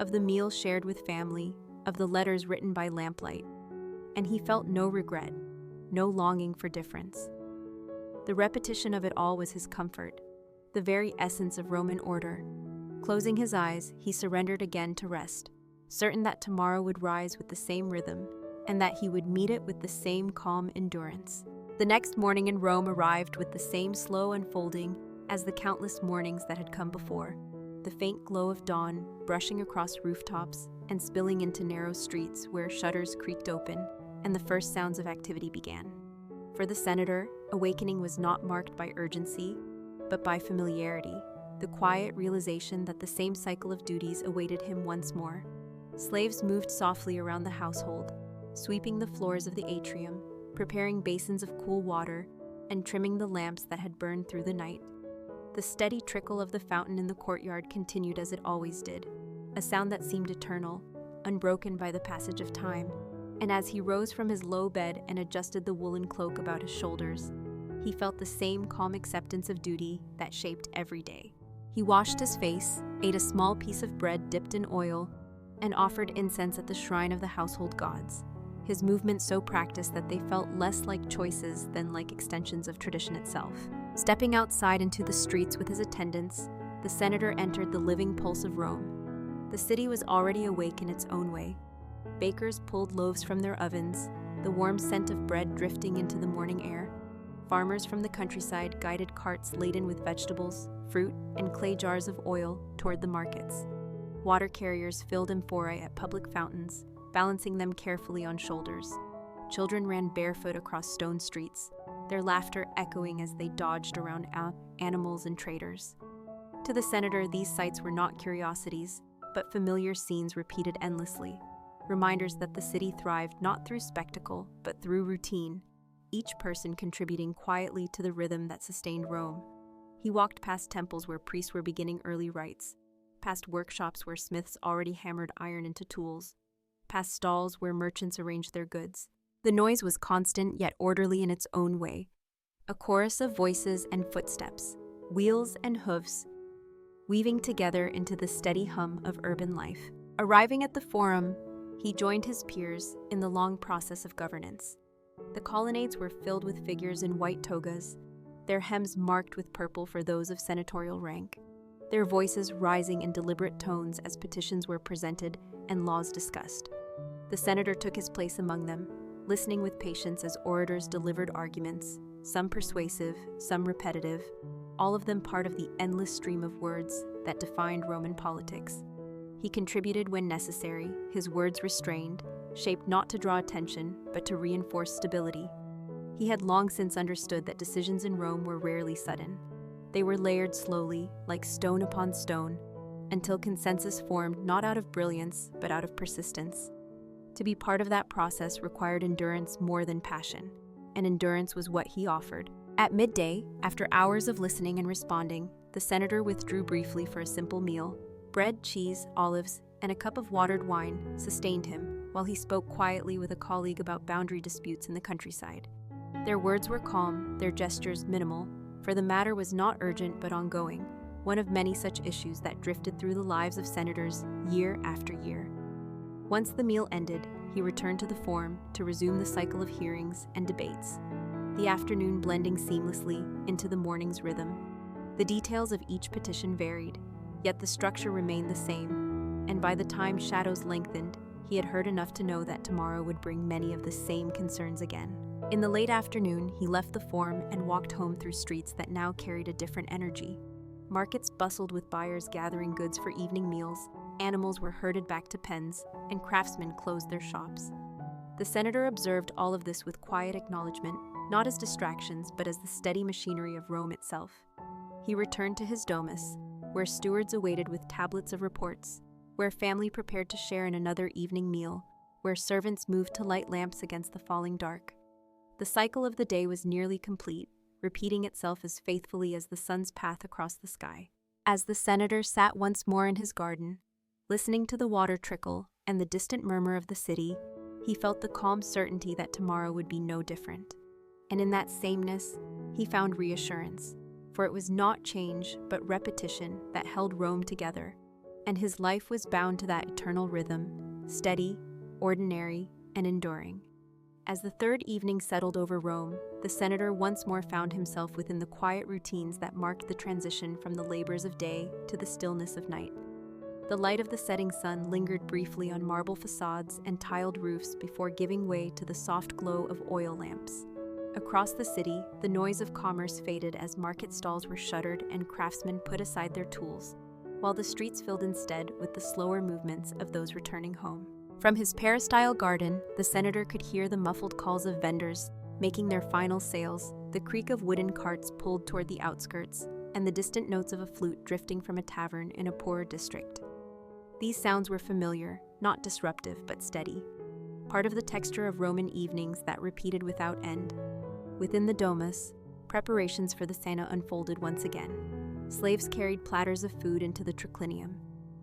of the meals shared with family, of the letters written by lamplight, and he felt no regret, no longing for difference. The repetition of it all was his comfort, the very essence of Roman order. Closing his eyes, he surrendered again to rest, certain that tomorrow would rise with the same rhythm, and that he would meet it with the same calm endurance. The next morning in Rome arrived with the same slow unfolding as the countless mornings that had come before, the faint glow of dawn brushing across rooftops and spilling into narrow streets where shutters creaked open and the first sounds of activity began. For the senator, awakening was not marked by urgency, but by familiarity, the quiet realization that the same cycle of duties awaited him once more. Slaves moved softly around the household, sweeping the floors of the atrium, preparing basins of cool water, and trimming the lamps that had burned through the night. The steady trickle of the fountain in the courtyard continued as it always did, a sound that seemed eternal, unbroken by the passage of time. And as he rose from his low bed and adjusted the woolen cloak about his shoulders, he felt the same calm acceptance of duty that shaped every day. He washed his face, ate a small piece of bread dipped in oil, and offered incense at the shrine of the household gods, his movements so practiced that they felt less like choices than like extensions of tradition itself. Stepping outside into the streets with his attendants, the senator entered the living pulse of Rome. The city was already awake in its own way. Bakers pulled loaves from their ovens, the warm scent of bread drifting into the morning air. Farmers from the countryside guided carts laden with vegetables, fruit, and clay jars of oil toward the markets. Water carriers filled amphorae at public fountains, balancing them carefully on shoulders. Children ran barefoot across stone streets, their laughter echoing as they dodged around animals and traders. To the senator, these sights were not curiosities, but familiar scenes repeated endlessly, reminders that the city thrived not through spectacle, but through routine, each person contributing quietly to the rhythm that sustained Rome. He walked past temples where priests were beginning early rites, past workshops where smiths already hammered iron into tools, past stalls where merchants arranged their goods. The noise was constant yet orderly in its own way, a chorus of voices and footsteps, wheels and hoofs, weaving together into the steady hum of urban life. Arriving at the forum, he joined his peers in the long process of governance. The colonnades were filled with figures in white togas, their hems marked with purple for those of senatorial rank, their voices rising in deliberate tones as petitions were presented and laws discussed. The senator took his place among them, listening with patience as orators delivered arguments, some persuasive, some repetitive, all of them part of the endless stream of words that defined Roman politics. He contributed when necessary, his words restrained, shaped not to draw attention, but to reinforce stability. He had long since understood that decisions in Rome were rarely sudden. They were layered slowly, like stone upon stone, until consensus formed not out of brilliance, but out of persistence. To be part of that process required endurance more than passion, and endurance was what he offered. At midday, after hours of listening and responding, the senator withdrew briefly for a simple meal. Bread, cheese, olives, and a cup of watered wine sustained him, while he spoke quietly with a colleague about boundary disputes in the countryside. Their words were calm, their gestures minimal, for the matter was not urgent but ongoing, one of many such issues that drifted through the lives of senators year after year. Once the meal ended, he returned to the forum to resume the cycle of hearings and debates, the afternoon blending seamlessly into the morning's rhythm. The details of each petition varied. yet the structure remained the same, and by the time shadows lengthened, he had heard enough to know that tomorrow would bring many of the same concerns again. In the late afternoon, he left the forum and walked home through streets that now carried a different energy. Markets bustled with buyers gathering goods for evening meals, animals were herded back to pens, and craftsmen closed their shops. The senator observed all of this with quiet acknowledgement, not as distractions, but as the steady machinery of Rome itself. He returned to his domus, where stewards awaited with tablets of reports, where family prepared to share in another evening meal, where servants moved to light lamps against the falling dark. The cycle of the day was nearly complete, repeating itself as faithfully as the sun's path across the sky. As the senator sat once more in his garden, listening to the water trickle and the distant murmur of the city, he felt the calm certainty that tomorrow would be no different. And in that sameness, he found reassurance, for it was not change but repetition that held Rome together, and his life was bound to that eternal rhythm, steady, ordinary, and enduring. As the third evening settled over Rome, the senator once more found himself within the quiet routines that marked the transition from the labors of day to the stillness of night. The light of the setting sun lingered briefly on marble facades and tiled roofs before giving way to the soft glow of oil lamps. Across the city, the noise of commerce faded as market stalls were shuttered and craftsmen put aside their tools, while the streets filled instead with the slower movements of those returning home. From his peristyle garden, the senator could hear the muffled calls of vendors making their final sales, the creak of wooden carts pulled toward the outskirts, and the distant notes of a flute drifting from a tavern in a poorer district. These sounds were familiar, not disruptive, but steady, part of the texture of Roman evenings that repeated without end. Within the domus, preparations for the cena unfolded once again. Slaves carried platters of food into the triclinium,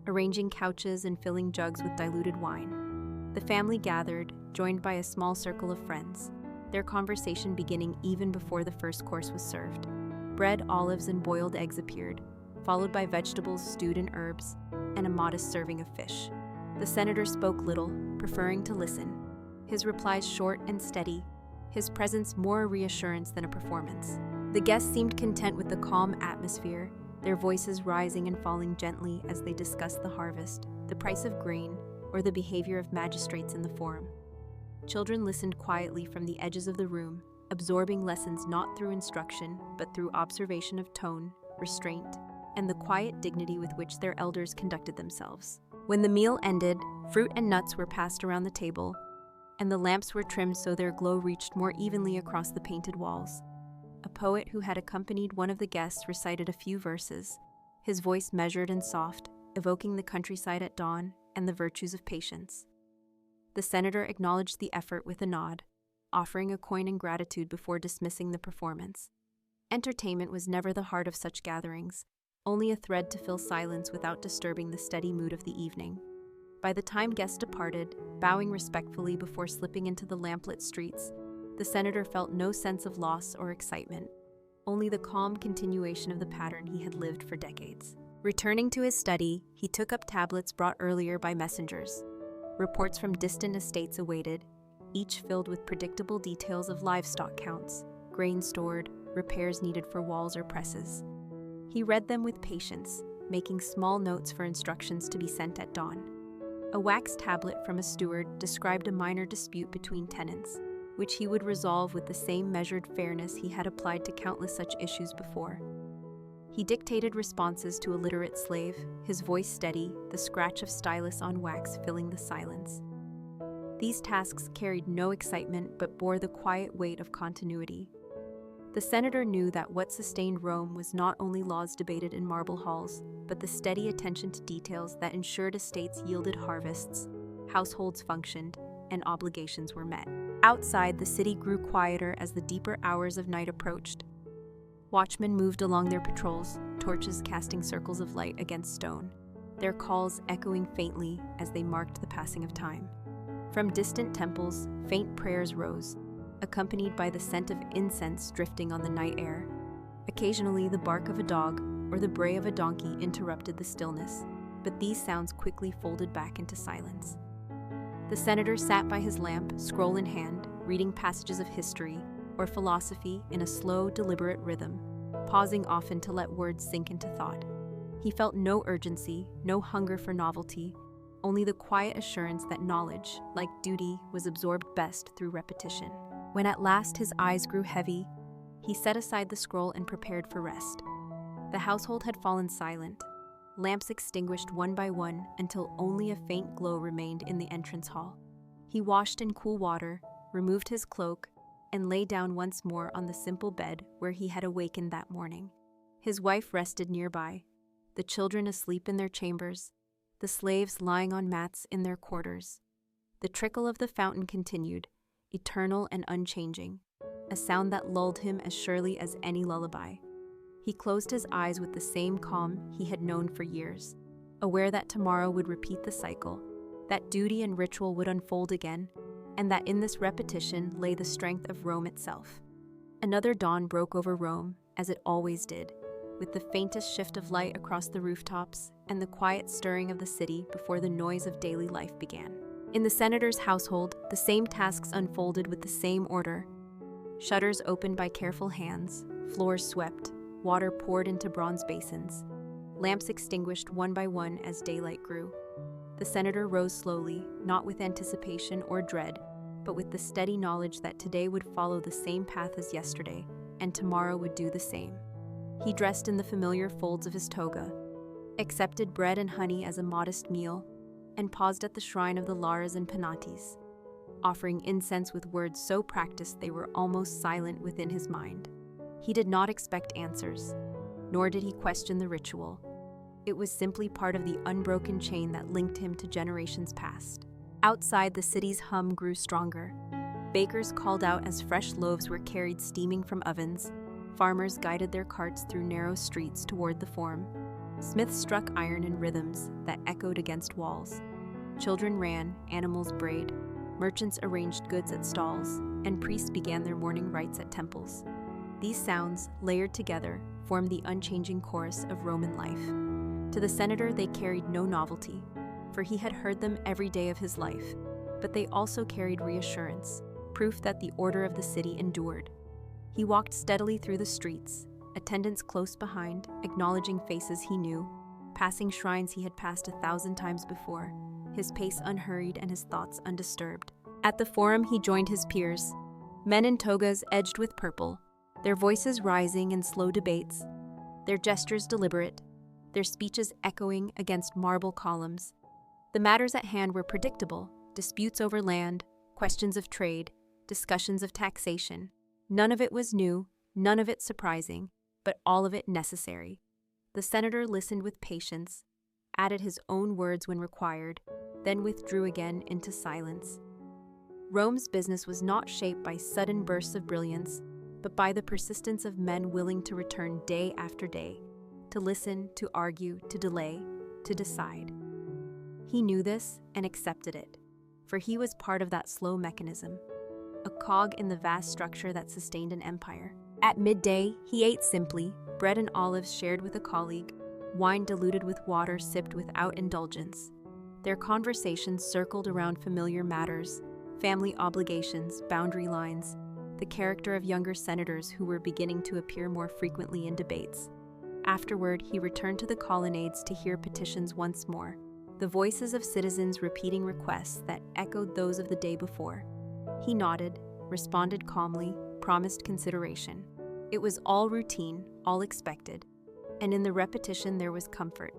arranging couches and filling jugs with diluted wine. The family gathered, joined by a small circle of friends, their conversation beginning even before the first course was served. Bread, olives, and boiled eggs appeared, followed by vegetables stewed in herbs, and a modest serving of fish. The senator spoke little, preferring to listen, his replies short and steady, his presence more a reassurance than a performance. The guests seemed content with the calm atmosphere, their voices rising and falling gently as they discussed the harvest, the price of grain, or the behavior of magistrates in the forum. Children listened quietly from the edges of the room, absorbing lessons not through instruction, but through observation of tone, restraint, and the quiet dignity with which their elders conducted themselves. When the meal ended, fruit and nuts were passed around the table, and the lamps were trimmed so their glow reached more evenly across the painted walls. A poet who had accompanied one of the guests recited a few verses, his voice measured and soft, evoking the countryside at dawn and the virtues of patience. The senator acknowledged the effort with a nod, offering a coin in gratitude before dismissing the performance. Entertainment was never the heart of such gatherings, only a thread to fill silence without disturbing the steady mood of the evening. By the time guests departed, bowing respectfully before slipping into the lamplit streets, the senator felt no sense of loss or excitement, only the calm continuation of the pattern he had lived for decades. Returning to his study, he took up tablets brought earlier by messengers. Reports from distant estates awaited, each filled with predictable details of livestock counts, grain stored, repairs needed for walls or presses. He read them with patience, making small notes for instructions to be sent at dawn. A wax tablet from a steward described a minor dispute between tenants, which he would resolve with the same measured fairness he had applied to countless such issues before. He dictated responses to a literate slave, his voice steady, the scratch of stylus on wax filling the silence. These tasks carried no excitement but bore the quiet weight of continuity. The senator knew that what sustained Rome was not only laws debated in marble halls, but the steady attention to details that ensured estates yielded harvests, households functioned, and obligations were met. Outside, the city grew quieter as the deeper hours of night approached. Watchmen moved along their patrols, torches casting circles of light against stone, their calls echoing faintly as they marked the passing of time. From distant temples, faint prayers rose, accompanied by the scent of incense drifting on the night air. Occasionally, the bark of a dog or the bray of a donkey interrupted the stillness, but these sounds quickly folded back into silence. The senator sat by his lamp, scroll in hand, reading passages of history or philosophy in a slow, deliberate rhythm, pausing often to let words sink into thought. He felt no urgency, no hunger for novelty, only the quiet assurance that knowledge, like duty, was absorbed best through repetition. When at last his eyes grew heavy, he set aside the scroll and prepared for rest. The household had fallen silent, lamps extinguished one by one until only a faint glow remained in the entrance hall. He washed in cool water, removed his cloak, and lay down once more on the simple bed where he had awakened that morning. His wife rested nearby, the children asleep in their chambers, the slaves lying on mats in their quarters. The trickle of the fountain continued, eternal and unchanging, a sound that lulled him as surely as any lullaby. He closed his eyes with the same calm he had known for years, aware that tomorrow would repeat the cycle, that duty and ritual would unfold again, and that in this repetition lay the strength of Rome itself. Another dawn broke over Rome, as it always did, with the faintest shift of light across the rooftops and the quiet stirring of the city before the noise of daily life began. In the senator's household, the same tasks unfolded with the same order. Shutters opened by careful hands, floors swept, water poured into bronze basins, lamps extinguished one by one as daylight grew. The senator rose slowly, not with anticipation or dread, but with the steady knowledge that today would follow the same path as yesterday, and tomorrow would do the same. He dressed in the familiar folds of his toga, accepted bread and honey as a modest meal, and paused at the shrine of the Lares and Penates, offering incense with words so practiced they were almost silent within his mind. He did not expect answers, nor did he question the ritual. It was simply part of the unbroken chain that linked him to generations past. Outside, the city's hum grew stronger. Bakers called out as fresh loaves were carried steaming from ovens. Farmers guided their carts through narrow streets toward the Forum. Smiths struck iron in rhythms that echoed against walls. Children ran, animals brayed, merchants arranged goods at stalls, and priests began their morning rites at temples. These sounds, layered together, formed the unchanging chorus of Roman life. To the senator, they carried no novelty, for he had heard them every day of his life, but they also carried reassurance, proof that the order of the city endured. He walked steadily through the streets, attendants close behind, acknowledging faces he knew, passing shrines he had passed 1,000 times before, his pace unhurried and his thoughts undisturbed. At the Forum, he joined his peers, men in togas edged with purple, their voices rising in slow debates, their gestures deliberate, their speeches echoing against marble columns. The matters at hand were predictable: disputes over land, questions of trade, discussions of taxation. None of it was new, none of it surprising, but all of it necessary. The senator listened with patience, added his own words when required, then withdrew again into silence. Rome's business was not shaped by sudden bursts of brilliance, but by the persistence of men willing to return day after day, to listen, to argue, to delay, to decide. He knew this and accepted it, for he was part of that slow mechanism, a cog in the vast structure that sustained an empire. At midday, he ate simply, bread and olives shared with a colleague, wine diluted with water sipped without indulgence. Their conversations circled around familiar matters, family obligations, boundary lines, the character of younger senators who were beginning to appear more frequently in debates. Afterward, he returned to the colonnades to hear petitions once more, the voices of citizens repeating requests that echoed those of the day before. He nodded, responded calmly, promised consideration. It was all routine, all expected, and in the repetition there was comfort,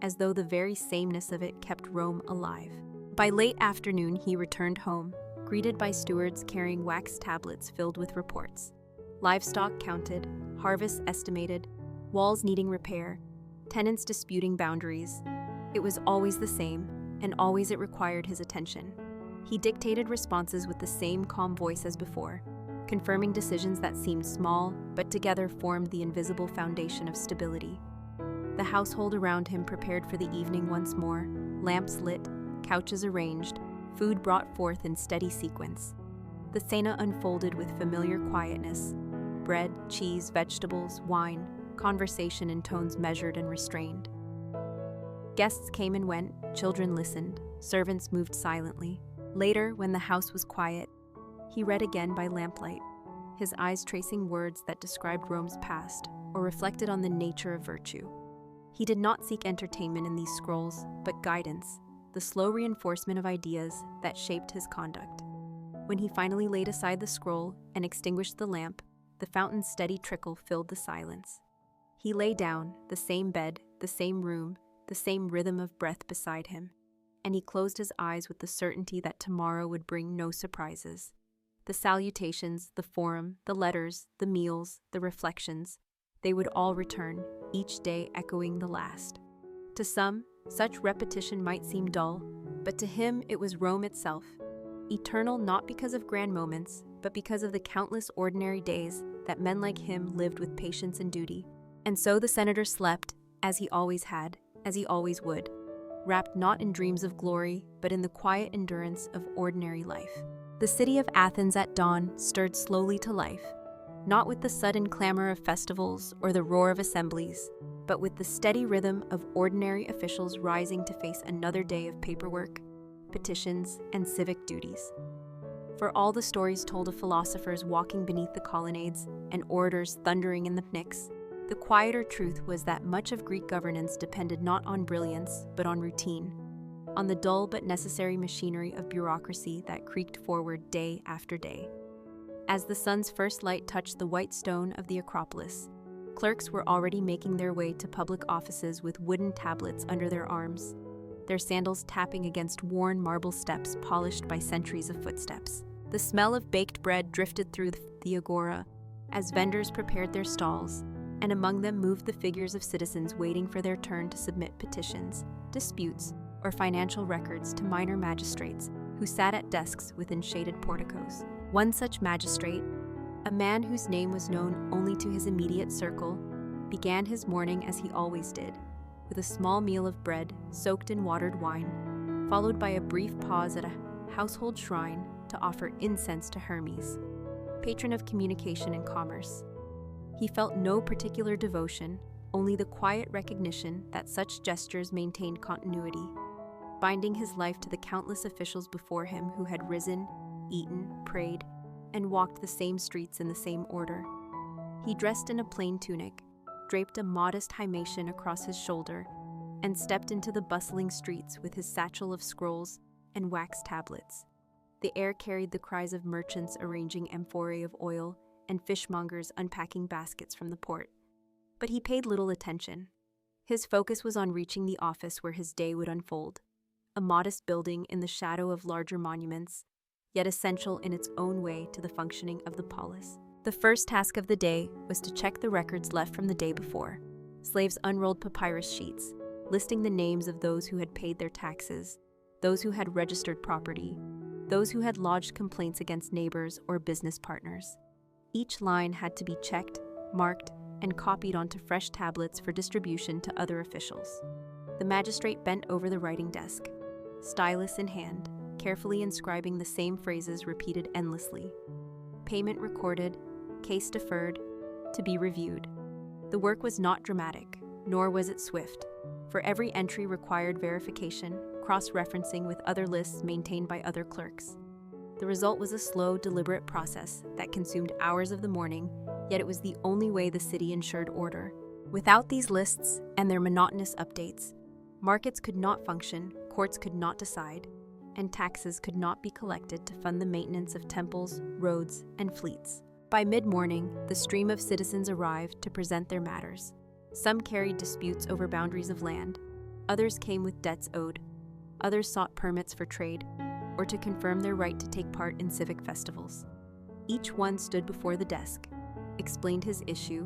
as though the very sameness of it kept Rome alive. By late afternoon, he returned home, greeted by stewards carrying wax tablets filled with reports. Livestock counted, harvests estimated, walls needing repair, tenants disputing boundaries. It was always the same, and always it required his attention. He dictated responses with the same calm voice as before, confirming decisions that seemed small, but together formed the invisible foundation of stability. The household around him prepared for the evening once more, lamps lit, couches arranged, food brought forth in steady sequence. The cena unfolded with familiar quietness: bread, cheese, vegetables, wine, conversation in tones measured and restrained. Guests came and went, children listened, servants moved silently. Later, when the house was quiet, he read again by lamplight, his eyes tracing words that described Rome's past or reflected on the nature of virtue. He did not seek entertainment in these scrolls, but guidance, the slow reinforcement of ideas that shaped his conduct. When he finally laid aside the scroll and extinguished the lamp, the fountain's steady trickle filled the silence. He lay down, the same bed, the same room, the same rhythm of breath beside him, and he closed his eyes with the certainty that tomorrow would bring no surprises. The salutations, the forum, the letters, the meals, the reflections, they would all return, each day echoing the last. To some, such repetition might seem dull, but to him it was Rome itself, eternal not because of grand moments, but because of the countless ordinary days that men like him lived with patience and duty. And so the senator slept, as he always had, as he always would, wrapped not in dreams of glory, but in the quiet endurance of ordinary life. The city of Athens at dawn stirred slowly to life, not with the sudden clamor of festivals or the roar of assemblies, but with the steady rhythm of ordinary officials rising to face another day of paperwork, petitions, and civic duties. For all the stories told of philosophers walking beneath the colonnades and orators thundering in the pnyx, the quieter truth was that much of Greek governance depended not on brilliance, but on routine, on the dull but necessary machinery of bureaucracy that creaked forward day after day. As the sun's first light touched the white stone of the Acropolis, clerks were already making their way to public offices with wooden tablets under their arms, their sandals tapping against worn marble steps polished by centuries of footsteps. The smell of baked bread drifted through the agora as vendors prepared their stalls, and among them moved the figures of citizens waiting for their turn to submit petitions, disputes, or financial records to minor magistrates who sat at desks within shaded porticos. One such magistrate, a man whose name was known only to his immediate circle, began his morning as he always did, with a small meal of bread soaked in watered wine, followed by a brief pause at a household shrine to offer incense to Hermes, patron of communication and commerce. He felt no particular devotion, only the quiet recognition that such gestures maintained continuity, binding his life to the countless officials before him who had risen, eaten, prayed, and walked the same streets in the same order. He dressed in a plain tunic, draped a modest himation across his shoulder, and stepped into the bustling streets with his satchel of scrolls and wax tablets. The air carried the cries of merchants arranging amphorae of oil and fishmongers unpacking baskets from the port. But he paid little attention. His focus was on reaching the office where his day would unfold, a modest building in the shadow of larger monuments, yet essential in its own way to the functioning of the polis. The first task of the day was to check the records left from the day before. Slaves unrolled papyrus sheets, listing the names of those who had paid their taxes, those who had registered property, those who had lodged complaints against neighbors or business partners. Each line had to be checked, marked, and copied onto fresh tablets for distribution to other officials. The magistrate bent over the writing desk, stylus in hand, carefully inscribing the same phrases repeated endlessly. Payment recorded, case deferred, to be reviewed. The work was not dramatic, nor was it swift, for every entry required verification, cross-referencing with other lists maintained by other clerks. The result was a slow, deliberate process that consumed hours of the morning, yet it was the only way the city ensured order. Without these lists and their monotonous updates, markets could not function, courts could not decide, and taxes could not be collected to fund the maintenance of temples, roads, and fleets. By mid-morning, the stream of citizens arrived to present their matters. Some carried disputes over boundaries of land, others came with debts owed, others sought permits for trade, or to confirm their right to take part in civic festivals. Each one stood before the desk, explained his issue,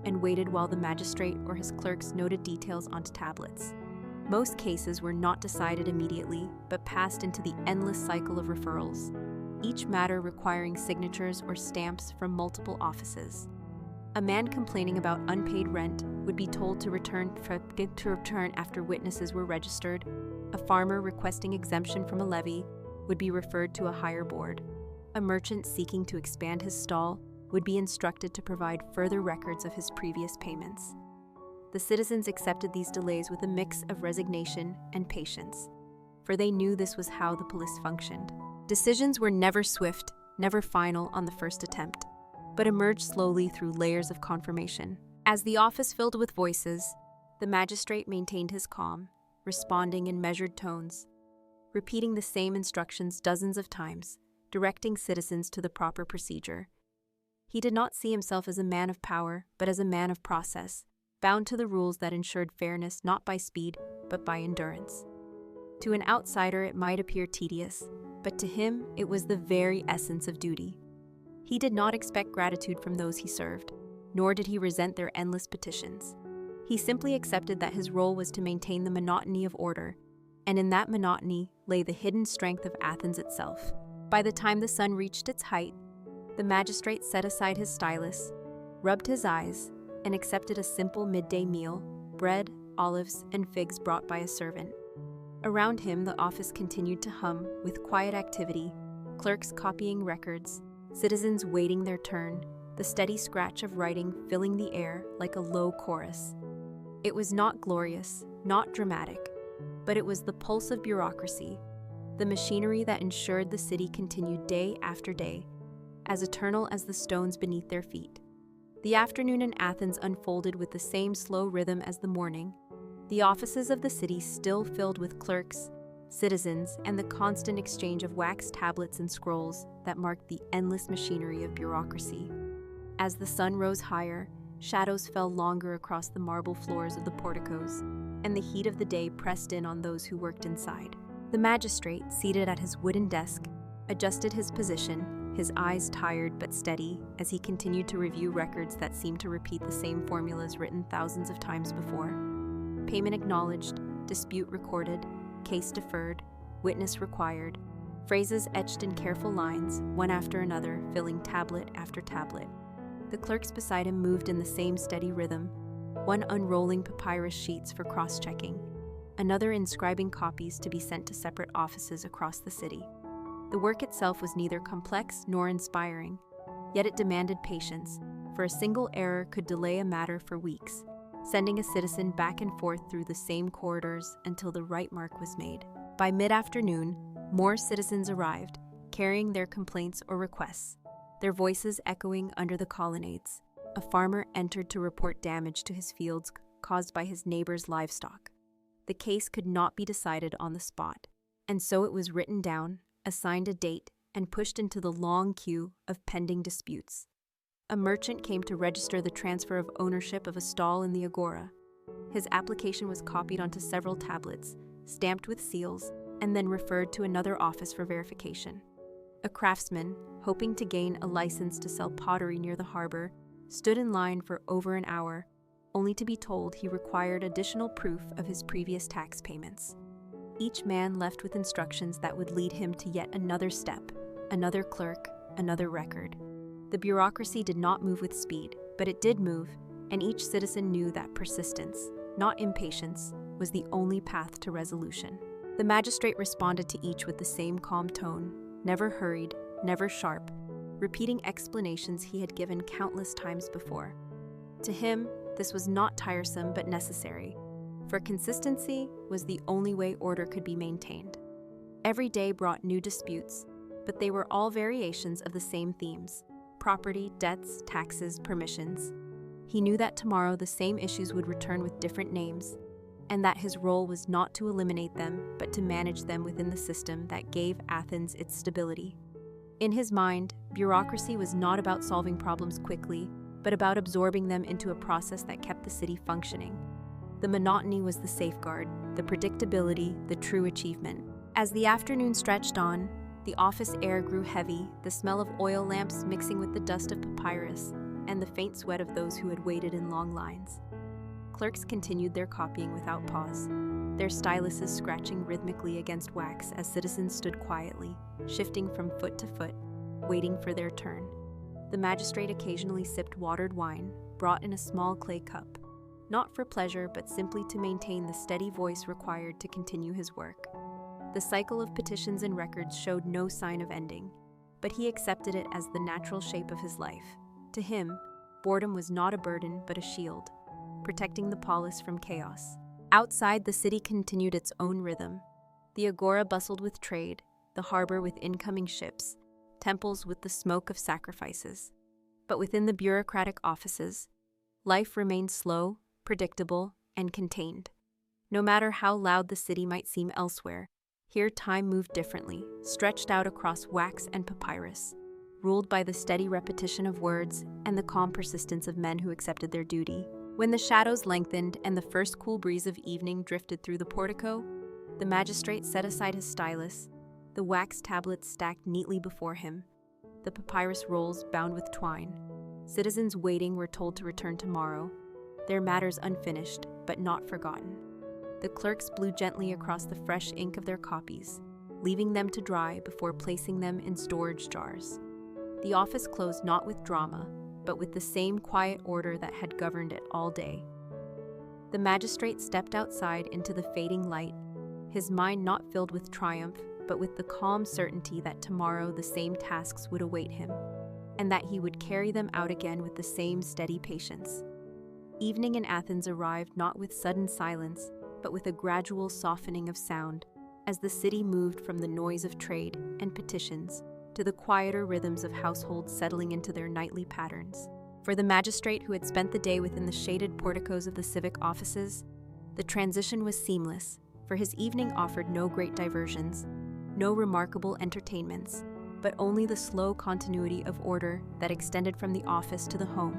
and waited while the magistrate or his clerks noted details onto tablets. Most cases were not decided immediately, but passed into the endless cycle of referrals, each matter requiring signatures or stamps from multiple offices. A man complaining about unpaid rent would be told to return after witnesses were registered. A farmer requesting exemption from a levy would be referred to a higher board. A merchant seeking to expand his stall would be instructed to provide further records of his previous payments. The citizens accepted these delays with a mix of resignation and patience, for they knew this was how the police functioned. Decisions were never swift, never final on the first attempt, but emerged slowly through layers of confirmation. As the office filled with voices, The magistrate maintained his calm, responding in measured tones, repeating the same instructions dozens of times, directing citizens to the proper procedure. He did not see himself as a man of power, but as a man of process, bound to the rules that ensured fairness not by speed, but by endurance. To an outsider, it might appear tedious, but to him, it was the very essence of duty. He did not expect gratitude from those he served, nor did he resent their endless petitions. He simply accepted that his role was to maintain the monotony of order, and in that monotony lay the hidden strength of Athens itself. By the time the sun reached its height, the magistrate set aside his stylus, rubbed his eyes, and accepted a simple midday meal, bread, olives, and figs brought by a servant. Around him, the office continued to hum with quiet activity, clerks copying records, citizens waiting their turn, the steady scratch of writing filling the air like a low chorus. It was not glorious, not dramatic, but it was the pulse of bureaucracy, the machinery that ensured the city continued day after day, as eternal as the stones beneath their feet. The afternoon in Athens unfolded with the same slow rhythm as the morning, the offices of the city still filled with clerks, citizens, and the constant exchange of wax tablets and scrolls that marked the endless machinery of bureaucracy. As the sun rose higher, shadows fell longer across the marble floors of the porticos, and the heat of the day pressed in on those who worked inside. The magistrate, seated at his wooden desk, adjusted his position, his eyes tired but steady as he continued to review records that seemed to repeat the same formulas written thousands of times before. Payment acknowledged, dispute recorded, case deferred, witness required, phrases etched in careful lines, one after another, filling tablet after tablet. The clerks beside him moved in the same steady rhythm, one unrolling papyrus sheets for cross-checking, another inscribing copies to be sent to separate offices across the city. The work itself was neither complex nor inspiring, yet it demanded patience, for a single error could delay a matter for weeks, sending a citizen back and forth through the same corridors until the right mark was made. By mid-afternoon, more citizens arrived, carrying their complaints or requests, their voices echoing under the colonnades. A farmer entered to report damage to his fields caused by his neighbor's livestock. The case could not be decided on the spot, and so it was written down, assigned a date, and pushed into the long queue of pending disputes. A merchant came to register the transfer of ownership of a stall in the agora. His application was copied onto several tablets, stamped with seals, and then referred to another office for verification. A craftsman, hoping to gain a license to sell pottery near the harbor, stood in line for over an hour, only to be told he required additional proof of his previous tax payments. Each man left with instructions that would lead him to yet another step, another clerk, another record. The bureaucracy did not move with speed, but it did move, and each citizen knew that persistence, not impatience, was the only path to resolution. The magistrate responded to each with the same calm tone, never hurried, never sharp, repeating explanations he had given countless times before. To him, this was not tiresome but necessary, for consistency was the only way order could be maintained. Every day brought new disputes, but they were all variations of the same themes: property, debts, taxes, permissions. He knew that tomorrow the same issues would return with different names, and that his role was not to eliminate them, but to manage them within the system that gave Athens its stability. In his mind, bureaucracy was not about solving problems quickly, but about absorbing them into a process that kept the city functioning. The monotony was the safeguard, the predictability, the true achievement. As the afternoon stretched on, the office air grew heavy, the smell of oil lamps mixing with the dust of papyrus, and the faint sweat of those who had waited in long lines. Clerks continued their copying without pause, their styluses scratching rhythmically against wax as citizens stood quietly, shifting from foot to foot, waiting for their turn. The magistrate occasionally sipped watered wine, brought in a small clay cup, not for pleasure but simply to maintain the steady voice required to continue his work. The cycle of petitions and records showed no sign of ending, but he accepted it as the natural shape of his life. To him, boredom was not a burden but a shield, protecting the polis from chaos. Outside, the city continued its own rhythm. The agora bustled with trade, the harbor with incoming ships, temples with the smoke of sacrifices. But within the bureaucratic offices, life remained slow, predictable, and contained. No matter how loud the city might seem elsewhere, here time moved differently, stretched out across wax and papyrus, ruled by the steady repetition of words and the calm persistence of men who accepted their duty. When the shadows lengthened and the first cool breeze of evening drifted through the portico, the magistrate set aside his stylus, the wax tablets stacked neatly before him, the papyrus rolls bound with twine. Citizens waiting were told to return tomorrow, their matters unfinished but not forgotten. The clerks blew gently across the fresh ink of their copies, leaving them to dry before placing them in storage jars. The office closed not with drama, but with the same quiet order that had governed it all day. The magistrate stepped outside into the fading light, his mind not filled with triumph, but with the calm certainty that tomorrow the same tasks would await him, and that he would carry them out again with the same steady patience. Evening in Athens arrived not with sudden silence, but with a gradual softening of sound, as the city moved from the noise of trade and petitions to the quieter rhythms of households settling into their nightly patterns. For the magistrate who had spent the day within the shaded porticos of the civic offices, the transition was seamless, for his evening offered no great diversions, no remarkable entertainments, but only the slow continuity of order that extended from the office to the home.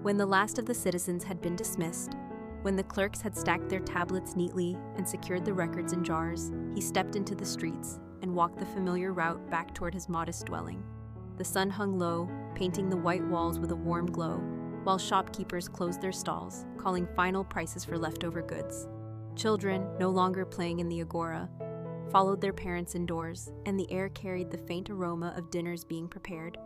When the last of the citizens had been dismissed, when the clerks had stacked their tablets neatly and secured the records in jars, he stepped into the streets and walked the familiar route back toward his modest dwelling. The sun hung low, painting the white walls with a warm glow, while shopkeepers closed their stalls, calling final prices for leftover goods. Children, no longer playing in the agora, followed their parents indoors, and the air carried the faint aroma of dinners being prepared.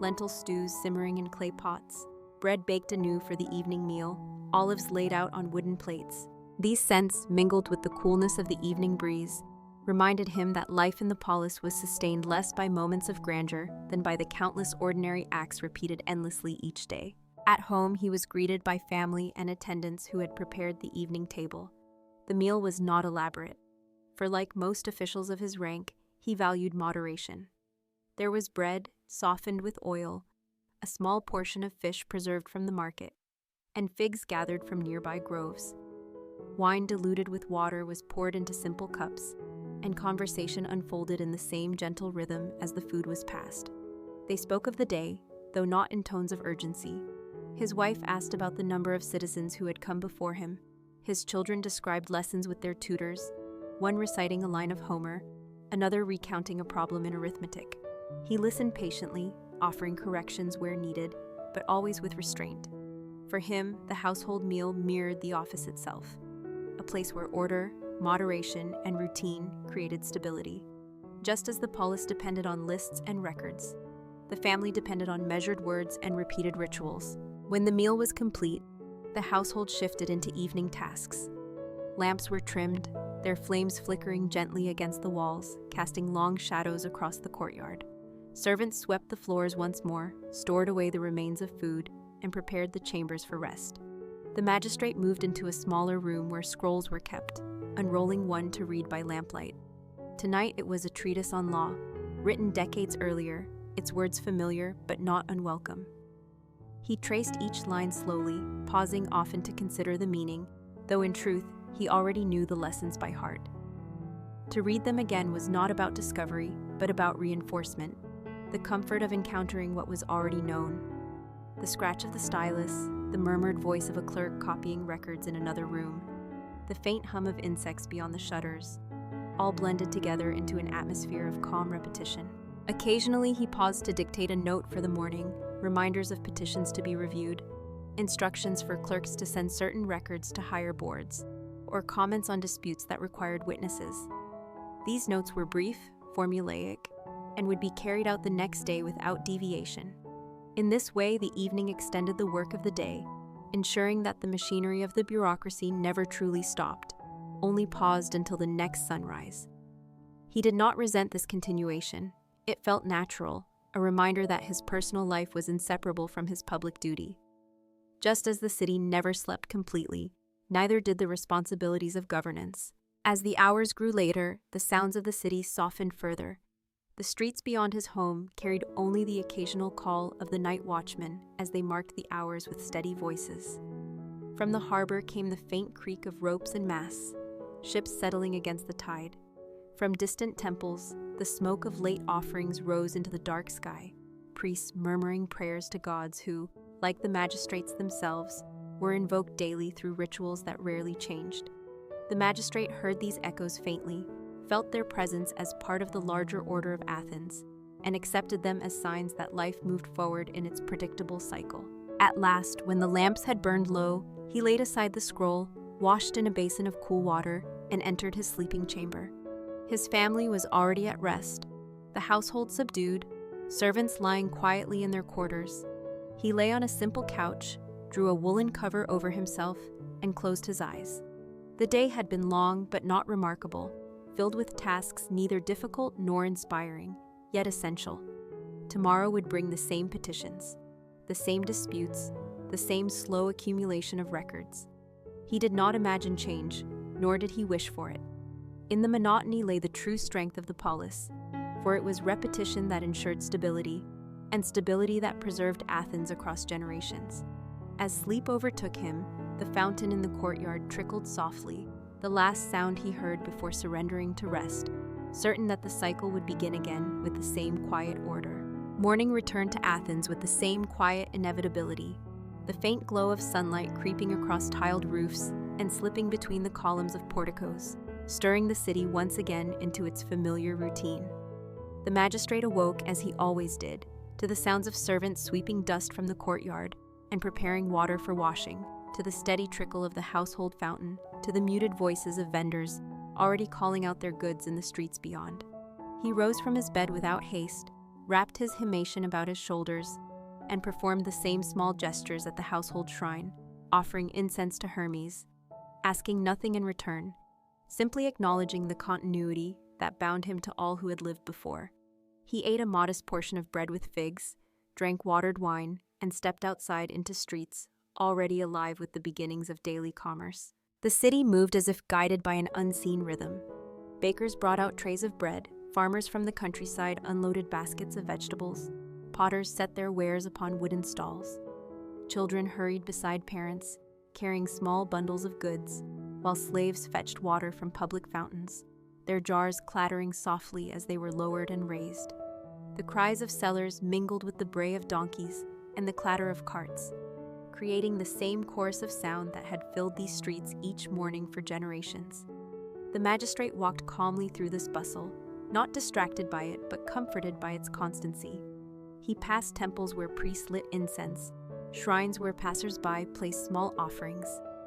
Lentil stews simmering in clay pots, bread baked anew for the evening meal, olives laid out on wooden plates. These scents, mingled with the coolness of the evening breeze, reminded him that life in the polis was sustained less by moments of grandeur than by the countless ordinary acts repeated endlessly each day. At home, he was greeted by family and attendants who had prepared the evening table. The meal was not elaborate, for like most officials of his rank, he valued moderation. There was bread, softened with oil, a small portion of fish preserved from the market, and figs gathered from nearby groves. Wine diluted with water was poured into simple cups, and conversation unfolded in the same gentle rhythm as the food was passed. They spoke of the day, though not in tones of urgency. His wife asked about the number of citizens who had come before him. His children described lessons with their tutors, one reciting a line of Homer, another recounting a problem in arithmetic. He listened patiently, offering corrections where needed, but always with restraint. For him, the household meal mirrored the office itself, a place where order, moderation, and routine created stability. Just as the polis depended on lists and records, the family depended on measured words and repeated rituals. When the meal was complete, the household shifted into evening tasks. Lamps were trimmed, their flames flickering gently against the walls, casting long shadows across the courtyard. Servants swept the floors once more, stored away the remains of food, and prepared the chambers for rest. The magistrate moved into a smaller room where scrolls were kept, unrolling one to read by lamplight. Tonight it was a treatise on law, written decades earlier, its words familiar but not unwelcome. He traced each line slowly, pausing often to consider the meaning, though in truth, he already knew the lessons by heart. To read them again was not about discovery, but about reinforcement, the comfort of encountering what was already known. The scratch of the stylus, the murmured voice of a clerk copying records in another room, the faint hum of insects beyond the shutters, all blended together into an atmosphere of calm repetition. Occasionally, he paused to dictate a note for the morning, reminders of petitions to be reviewed, instructions for clerks to send certain records to higher boards, or comments on disputes that required witnesses. These notes were brief, formulaic, and would be carried out the next day without deviation. In this way, the evening extended the work of the day, ensuring that the machinery of the bureaucracy never truly stopped, only paused until the next sunrise. He did not resent this continuation. It felt natural, a reminder that his personal life was inseparable from his public duty. Just as the city never slept completely, neither did the responsibilities of governance. As the hours grew later, the sounds of the city softened further. The streets beyond his home carried only the occasional call of the night watchman as they marked the hours with steady voices. From the harbor came the faint creak of ropes and masts, ships settling against the tide. From distant temples, the smoke of late offerings rose into the dark sky, priests murmuring prayers to gods who, like the magistrates themselves, were invoked daily through rituals that rarely changed. The magistrate heard these echoes faintly, felt their presence as part of the larger order of Athens, and accepted them as signs that life moved forward in its predictable cycle. At last, when the lamps had burned low, he laid aside the scroll, washed in a basin of cool water, and entered his sleeping chamber. His family was already at rest, the household subdued, servants lying quietly in their quarters. He lay on a simple couch, drew a woolen cover over himself, and closed his eyes. The day had been long but not remarkable, filled with tasks neither difficult nor inspiring, yet essential. Tomorrow would bring the same petitions, the same disputes, the same slow accumulation of records. He did not imagine change, nor did he wish for it. In the monotony lay the true strength of the polis, for it was repetition that ensured stability, and stability that preserved Athens across generations. As sleep overtook him, the fountain in the courtyard trickled softly, the last sound he heard before surrendering to rest, certain that the cycle would begin again with the same quiet order. Morning returned to Athens with the same quiet inevitability, the faint glow of sunlight creeping across tiled roofs and slipping between the columns of porticos, stirring the city once again into its familiar routine. The magistrate awoke, as he always did, to the sounds of servants sweeping dust from the courtyard and preparing water for washing, to the steady trickle of the household fountain, to the muted voices of vendors already calling out their goods in the streets beyond. He rose from his bed without haste, wrapped his himation about his shoulders, and performed the same small gestures at the household shrine, offering incense to Hermes, asking nothing in return, simply acknowledging the continuity that bound him to all who had lived before. He ate a modest portion of bread with figs, drank watered wine, and stepped outside into streets already alive with the beginnings of daily commerce. The city moved as if guided by an unseen rhythm. Bakers brought out trays of bread, farmers from the countryside unloaded baskets of vegetables, potters set their wares upon wooden stalls. Children hurried beside parents, carrying small bundles of goods, while slaves fetched water from public fountains, their jars clattering softly as they were lowered and raised. The cries of sellers mingled with the bray of donkeys and the clatter of carts, creating the same chorus of sound that had filled these streets each morning for generations. The magistrate walked calmly through this bustle, not distracted by it, but comforted by its constancy. He passed temples where priests lit incense, shrines where passers-by placed small offerings,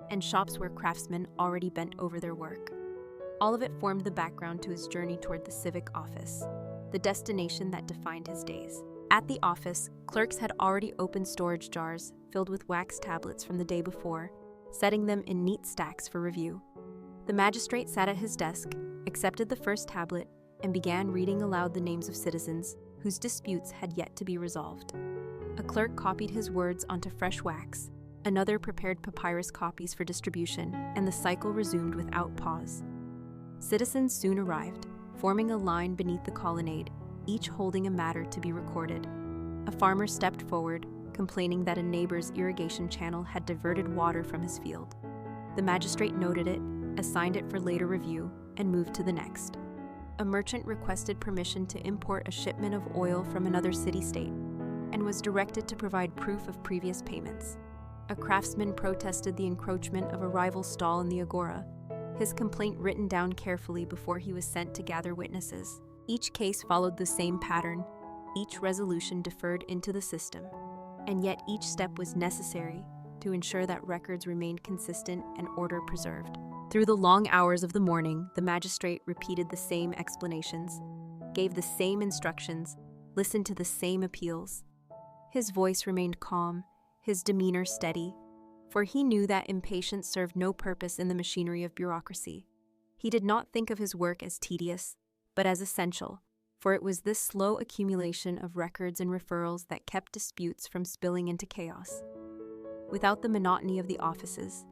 and shops where craftsmen already bent over their work. All of it formed the background to his journey toward the civic office, the destination that defined his days. At the office, clerks had already opened storage jars filled with wax tablets from the day before, setting them in neat stacks for review. The magistrate sat at his desk, accepted the first tablet, and began reading aloud the names of citizens whose disputes had yet to be resolved. A clerk copied his words onto fresh wax, another prepared papyrus copies for distribution, and the cycle resumed without pause. Citizens soon arrived, forming a line beneath the colonnade, each holding a matter to be recorded. A farmer stepped forward, complaining that a neighbor's irrigation channel had diverted water from his field. The magistrate noted it, assigned it for later review, and moved to the next. A merchant requested permission to import a shipment of oil from another city-state, and was directed to provide proof of previous payments. A craftsman protested the encroachment of a rival stall in the agora, his complaint written down carefully before he was sent to gather witnesses. Each case followed the same pattern, each resolution deferred into the system, and yet each step was necessary to ensure that records remained consistent and order preserved. Through the long hours of the morning, the magistrate repeated the same explanations, gave the same instructions, listened to the same appeals. His voice remained calm, his demeanor steady, for he knew that impatience served no purpose in the machinery of bureaucracy. He did not think of his work as tedious, but as essential, for it was this slow accumulation of records and referrals that kept disputes from spilling into chaos. Without the monotony of the offices,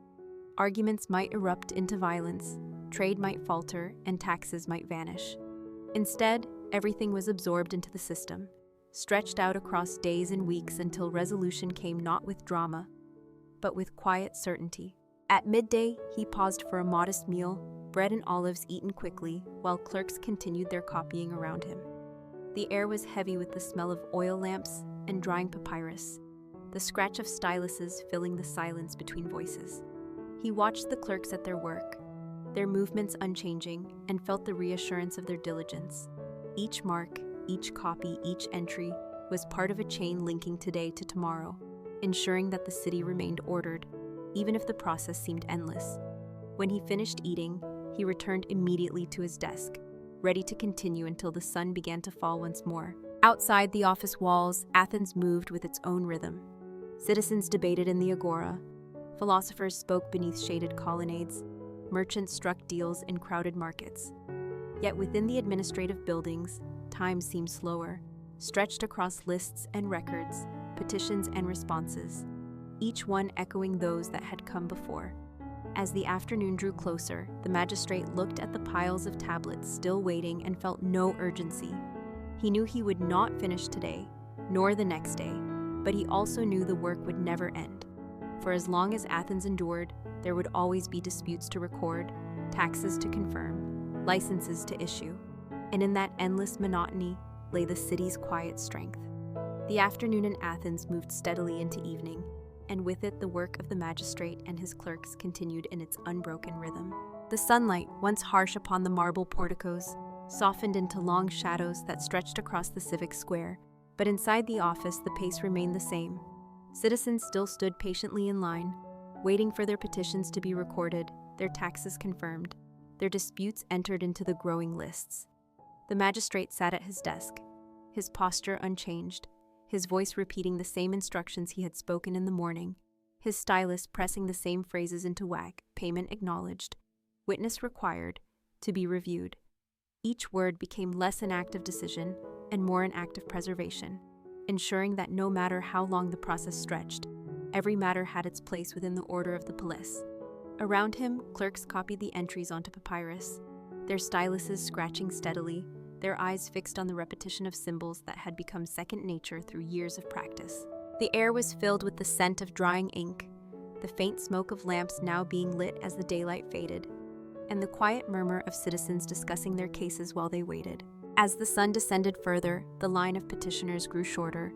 arguments might erupt into violence, trade might falter, and taxes might vanish. Instead, everything was absorbed into the system, stretched out across days and weeks until resolution came not with drama, but with quiet certainty. At midday, he paused for a modest meal, bread and olives eaten quickly, while clerks continued their copying around him. The air was heavy with the smell of oil lamps and drying papyrus, the scratch of styluses filling the silence between voices. He watched the clerks at their work, their movements unchanging, and felt the reassurance of their diligence. Each mark, each copy, each entry was part of a chain linking today to tomorrow, ensuring that the city remained ordered, even if the process seemed endless. When he finished eating, he returned immediately to his desk, ready to continue until the sun began to fall once more. Outside the office walls, Athens moved with its own rhythm. Citizens debated in the agora, philosophers spoke beneath shaded colonnades, merchants struck deals in crowded markets. Yet within the administrative buildings, time seemed slower, stretched across lists and records, petitions and responses, each one echoing those that had come before. As the afternoon drew closer, the magistrate looked at the piles of tablets still waiting and felt no urgency. He knew he would not finish today, nor the next day, but he also knew the work would never end. For as long as Athens endured, there would always be disputes to record, taxes to confirm, licenses to issue, and in that endless monotony lay the city's quiet strength. The afternoon in Athens moved steadily into evening, and with it the work of the magistrate and his clerks continued in its unbroken rhythm. The sunlight, once harsh upon the marble porticos, softened into long shadows that stretched across the civic square, but inside the office the pace remained the same. Citizens still stood patiently in line, waiting for their petitions to be recorded, their taxes confirmed, their disputes entered into the growing lists. The magistrate sat at his desk, his posture unchanged, his voice repeating the same instructions he had spoken in the morning, his stylus pressing the same phrases into wag, payment acknowledged, witness required, to be reviewed. Each word became less an act of decision and more an act of preservation, ensuring that no matter how long the process stretched, every matter had its place within the order of the polis. Around him, clerks copied the entries onto papyrus, their styluses scratching steadily, their eyes fixed on the repetition of symbols that had become second nature through years of practice. The air was filled with the scent of drying ink, the faint smoke of lamps now being lit as the daylight faded, and the quiet murmur of citizens discussing their cases while they waited. As the sun descended further, the line of petitioners grew shorter.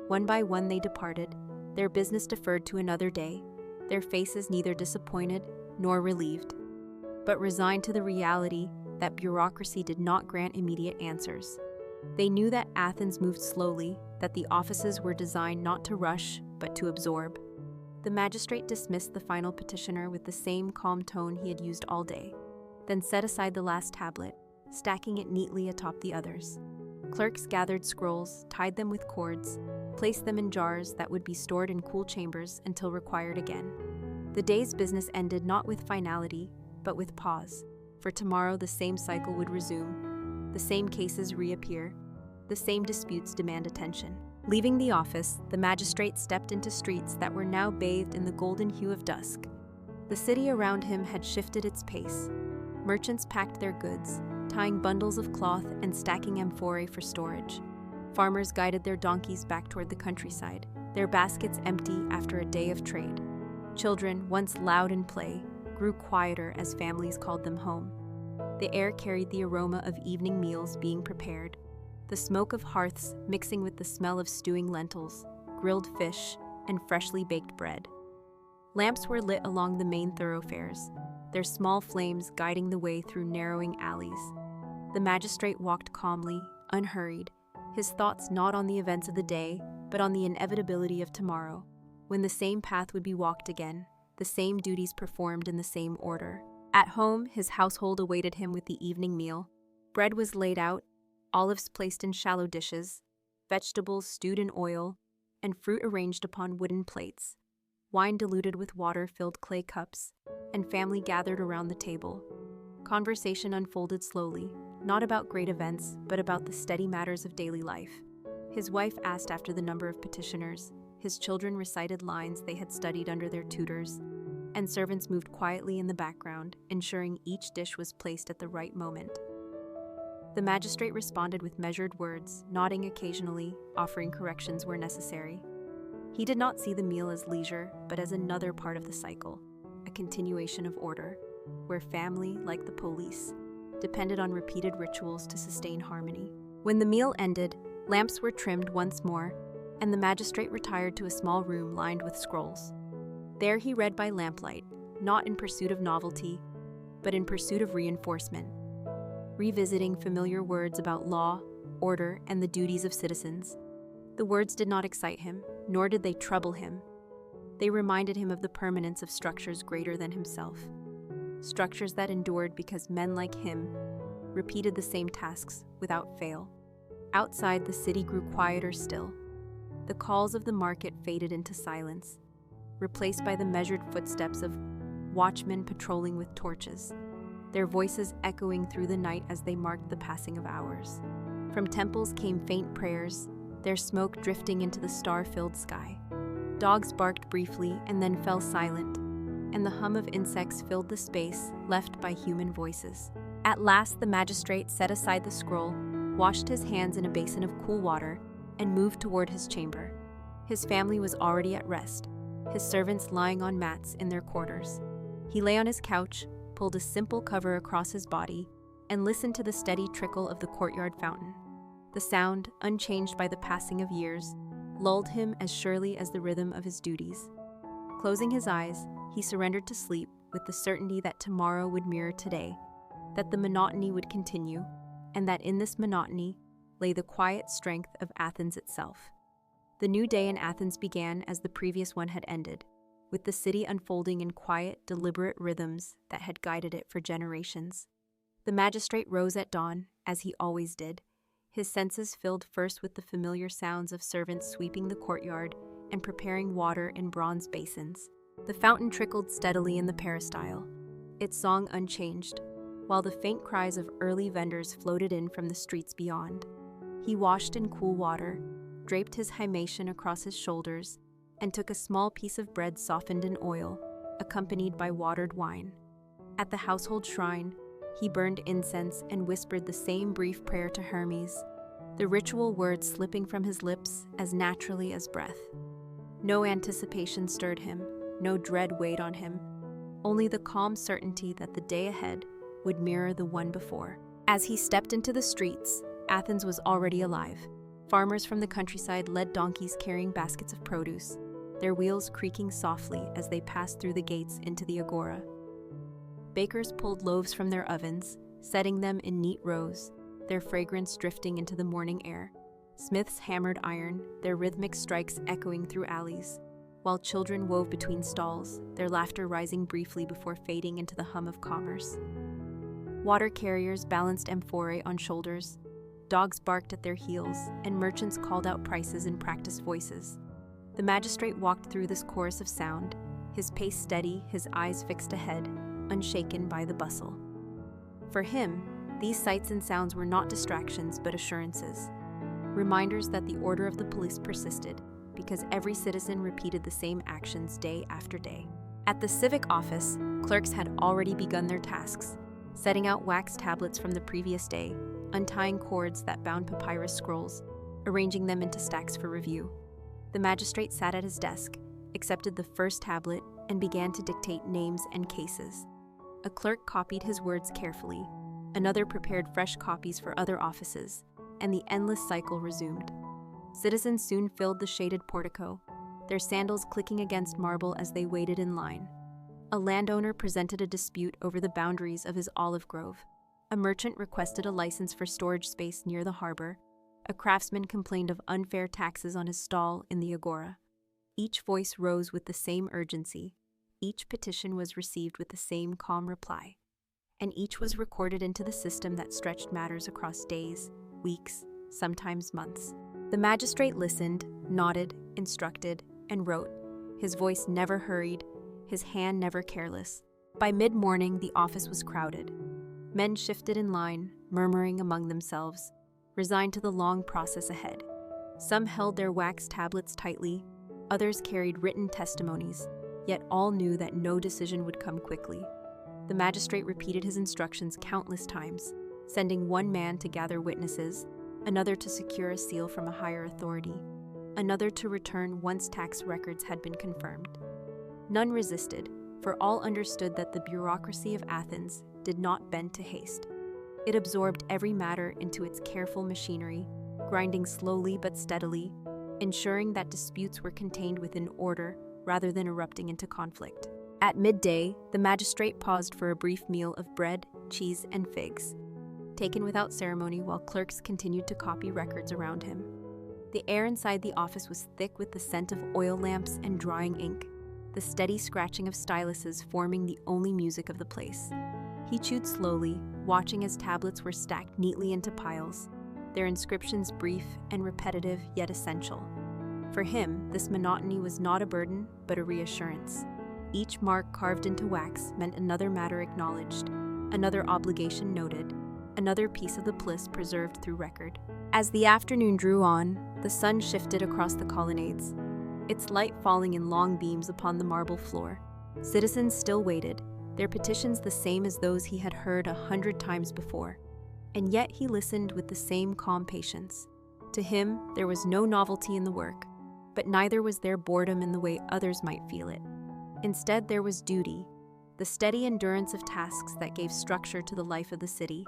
One by one they departed, their business deferred to another day, their faces neither disappointed nor relieved, but resigned to the reality that bureaucracy did not grant immediate answers. They knew that Athens moved slowly, that the offices were designed not to rush, but to absorb. The magistrate dismissed the final petitioner with the same calm tone he had used all day, then set aside the last tablet, stacking it neatly atop the others. Clerks gathered scrolls, tied them with cords, placed them in jars that would be stored in cool chambers until required again. The day's business ended not with finality, but with pause. For tomorrow the same cycle would resume, the same cases reappear, the same disputes demand attention. Leaving the office, the magistrate stepped into streets that were now bathed in the golden hue of dusk. The city around him had shifted its pace. Merchants packed their goods, tying bundles of cloth and stacking amphorae for storage. Farmers guided their donkeys back toward the countryside, their baskets empty after a day of trade. Children, once loud in play, grew quieter as families called them home. The air carried the aroma of evening meals being prepared, the smoke of hearths mixing with the smell of stewing lentils, grilled fish, and freshly baked bread. Lamps were lit along the main thoroughfares, their small flames guiding the way through narrowing alleys. The magistrate walked calmly, unhurried, his thoughts not on the events of the day, but on the inevitability of tomorrow, when the same path would be walked again, the same duties performed in the same order. At home, his household awaited him with the evening meal. Bread was laid out, olives placed in shallow dishes, vegetables stewed in oil, and fruit arranged upon wooden plates. Wine diluted with water filled clay cups, and family gathered around the table. Conversation unfolded slowly, not about great events, but about the steady matters of daily life. His wife asked after the number of petitioners, his children recited lines they had studied under their tutors, and servants moved quietly in the background, ensuring each dish was placed at the right moment. The magistrate responded with measured words, nodding occasionally, offering corrections where necessary. He did not see the meal as leisure, but as another part of the cycle, a continuation of order, where family, like the police, depended on repeated rituals to sustain harmony. When the meal ended, lamps were trimmed once more, and the magistrate retired to a small room lined with scrolls. There he read by lamplight, not in pursuit of novelty, but in pursuit of reinforcement, revisiting familiar words about law, order, and the duties of citizens. The words did not excite him, nor did they trouble him. They reminded him of the permanence of structures greater than himself, structures that endured because men like him repeated the same tasks without fail. Outside, the city grew quieter still. The calls of the market faded into silence, replaced by the measured footsteps of watchmen patrolling with torches, their voices echoing through the night as they marked the passing of hours. From temples came faint prayers, their smoke drifting into the star-filled sky. Dogs barked briefly and then fell silent, and the hum of insects filled the space left by human voices. At last, the magistrate set aside the scroll, washed his hands in a basin of cool water, and moved toward his chamber. His family was already at rest, his servants lying on mats in their quarters. He lay on his couch, pulled a simple cover across his body, and listened to the steady trickle of the courtyard fountain. The sound, unchanged by the passing of years, lulled him as surely as the rhythm of his duties. Closing his eyes, he surrendered to sleep with the certainty that tomorrow would mirror today, that the monotony would continue, and that in this monotony lay the quiet strength of Athens itself. The new day in Athens began as the previous one had ended, with the city unfolding in quiet, deliberate rhythms that had guided it for generations. The magistrate rose at dawn, as he always did, his senses filled first with the familiar sounds of servants sweeping the courtyard and preparing water in bronze basins. The fountain trickled steadily in the peristyle, its song unchanged, while the faint cries of early vendors floated in from the streets beyond. He washed in cool water, draped his himation across his shoulders, and took a small piece of bread softened in oil, accompanied by watered wine. At the household shrine, he burned incense and whispered the same brief prayer to Hermes, the ritual words slipping from his lips as naturally as breath. No anticipation stirred him, no dread weighed on him, only the calm certainty that the day ahead would mirror the one before. As he stepped into the streets, Athens was already alive. Farmers from the countryside led donkeys carrying baskets of produce, their wheels creaking softly as they passed through the gates into the agora. Bakers pulled loaves from their ovens, setting them in neat rows, their fragrance drifting into the morning air. Smiths hammered iron, their rhythmic strikes echoing through alleys, while children wove between stalls, their laughter rising briefly before fading into the hum of commerce. Water carriers balanced amphorae on shoulders, dogs barked at their heels, and merchants called out prices in practiced voices. The magistrate walked through this chorus of sound, his pace steady, his eyes fixed ahead, unshaken by the bustle. For him, these sights and sounds were not distractions but assurances, reminders that the order of the police persisted because every citizen repeated the same actions day after day. At the civic office, clerks had already begun their tasks, setting out wax tablets from the previous day, untying cords that bound papyrus scrolls, arranging them into stacks for review. The magistrate sat at his desk, accepted the first tablet, and began to dictate names and cases. A clerk copied his words carefully, another prepared fresh copies for other offices, and the endless cycle resumed. Citizens soon filled the shaded portico, their sandals clicking against marble as they waited in line. A landowner presented a dispute over the boundaries of his olive grove. A merchant requested a license for storage space near the harbor. A craftsman complained of unfair taxes on his stall in the agora. Each voice rose with the same urgency. Each petition was received with the same calm reply. And each was recorded into the system that stretched matters across days, weeks, sometimes months. The magistrate listened, nodded, instructed, and wrote, his voice never hurried, his hand never careless. By mid-morning, the office was crowded. Men shifted in line, murmuring among themselves, resigned to the long process ahead. Some held their wax tablets tightly, others carried written testimonies, yet all knew that no decision would come quickly. The magistrate repeated his instructions countless times, sending one man to gather witnesses, another to secure a seal from a higher authority. another to return once tax records had been confirmed. None resisted, for all understood that the bureaucracy of Athens did not bend to haste. It absorbed every matter into its careful machinery, grinding slowly but steadily, ensuring that disputes were contained within order rather than erupting into conflict. At midday, the magistrate paused for a brief meal of bread, cheese, and figs, taken without ceremony while clerks continued to copy records around him. The air inside the office was thick with the scent of oil lamps and drying ink, the steady scratching of styluses forming the only music of the place. He chewed slowly, watching as tablets were stacked neatly into piles, their inscriptions brief and repetitive yet essential. For him, this monotony was not a burden, but a reassurance. Each mark carved into wax meant another matter acknowledged, another obligation noted, another piece of the bliss preserved through record. As the afternoon drew on, the sun shifted across the colonnades, its light falling in long beams upon the marble floor. Citizens still waited, their petitions the same as those he had heard 100 times before. And yet he listened with the same calm patience. To him, there was no novelty in the work, but neither was there boredom in the way others might feel it. Instead, there was duty, the steady endurance of tasks that gave structure to the life of the city.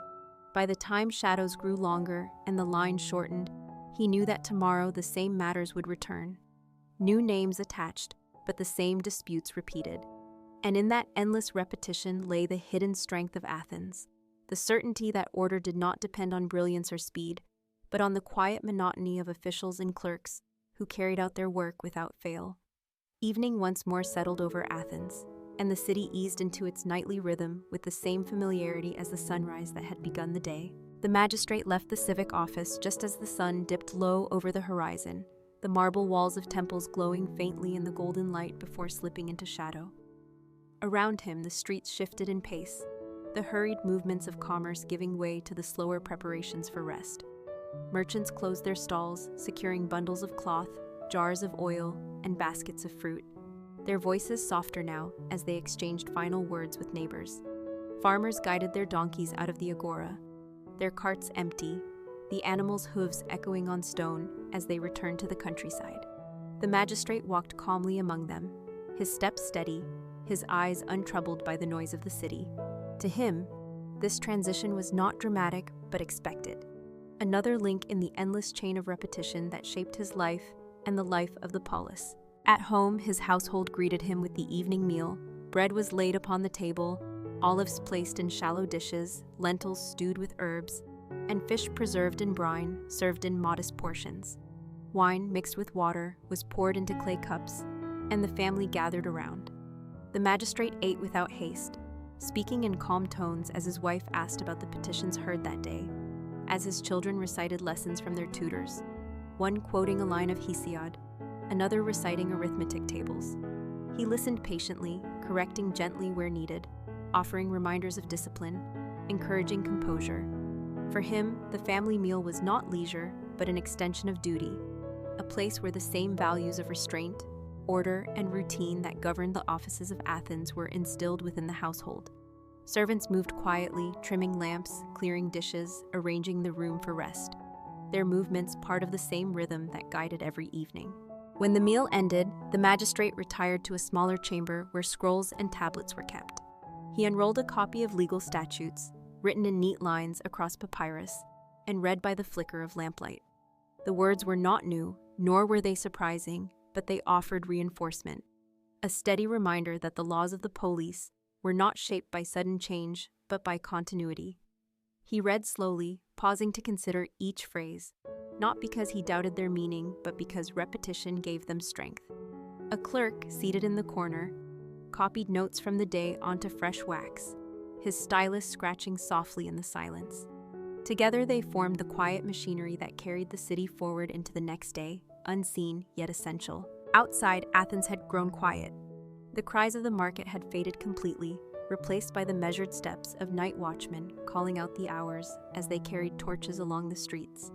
By the time shadows grew longer and the line shortened, he knew that tomorrow the same matters would return. New names attached, but the same disputes repeated. And in that endless repetition lay the hidden strength of Athens, the certainty that order did not depend on brilliance or speed, but on the quiet monotony of officials and clerks who carried out their work without fail. Evening once more settled over Athens, and the city eased into its nightly rhythm with the same familiarity as the sunrise that had begun the day. The magistrate left the civic office just as the sun dipped low over the horizon, the marble walls of temples glowing faintly in the golden light before slipping into shadow. Around him, the streets shifted in pace, the hurried movements of commerce giving way to the slower preparations for rest. Merchants closed their stalls, securing bundles of cloth, jars of oil, and baskets of fruit, their voices softer now as they exchanged final words with neighbors. Farmers guided their donkeys out of the agora, their carts empty, the animals' hooves echoing on stone as they returned to the countryside. The magistrate walked calmly among them, his steps steady, his eyes untroubled by the noise of the city. To him, this transition was not dramatic but expected, another link in the endless chain of repetition that shaped his life and the life of the polis. At home, his household greeted him with the evening meal. Bread was laid upon the table, olives placed in shallow dishes, lentils stewed with herbs, and fish preserved in brine served in modest portions. Wine mixed with water was poured into clay cups, and the family gathered around. The magistrate ate without haste, speaking in calm tones as his wife asked about the petitions heard that day, as his children recited lessons from their tutors, one quoting a line of Hesiod, another reciting arithmetic tables. He listened patiently, correcting gently where needed, offering reminders of discipline, encouraging composure. For him, the family meal was not leisure, but an extension of duty, a place where the same values of restraint, order, and routine that governed the offices of Athens were instilled within the household. Servants moved quietly, trimming lamps, clearing dishes, arranging the room for rest, their movements part of the same rhythm that guided every evening. When the meal ended, the magistrate retired to a smaller chamber where scrolls and tablets were kept. He unrolled a copy of legal statutes, written in neat lines across papyrus, and read by the flicker of lamplight. The words were not new, nor were they surprising, but they offered reinforcement, a steady reminder that the laws of the polis were not shaped by sudden change, but by continuity. He read slowly, pausing to consider each phrase, not because he doubted their meaning, but because repetition gave them strength. A clerk, seated in the corner, copied notes from the day onto fresh wax, his stylus scratching softly in the silence. Together they formed the quiet machinery that carried the city forward into the next day, unseen yet essential. Outside, Athens had grown quiet. The cries of the market had faded completely, replaced by the measured steps of night watchmen calling out the hours as they carried torches along the streets.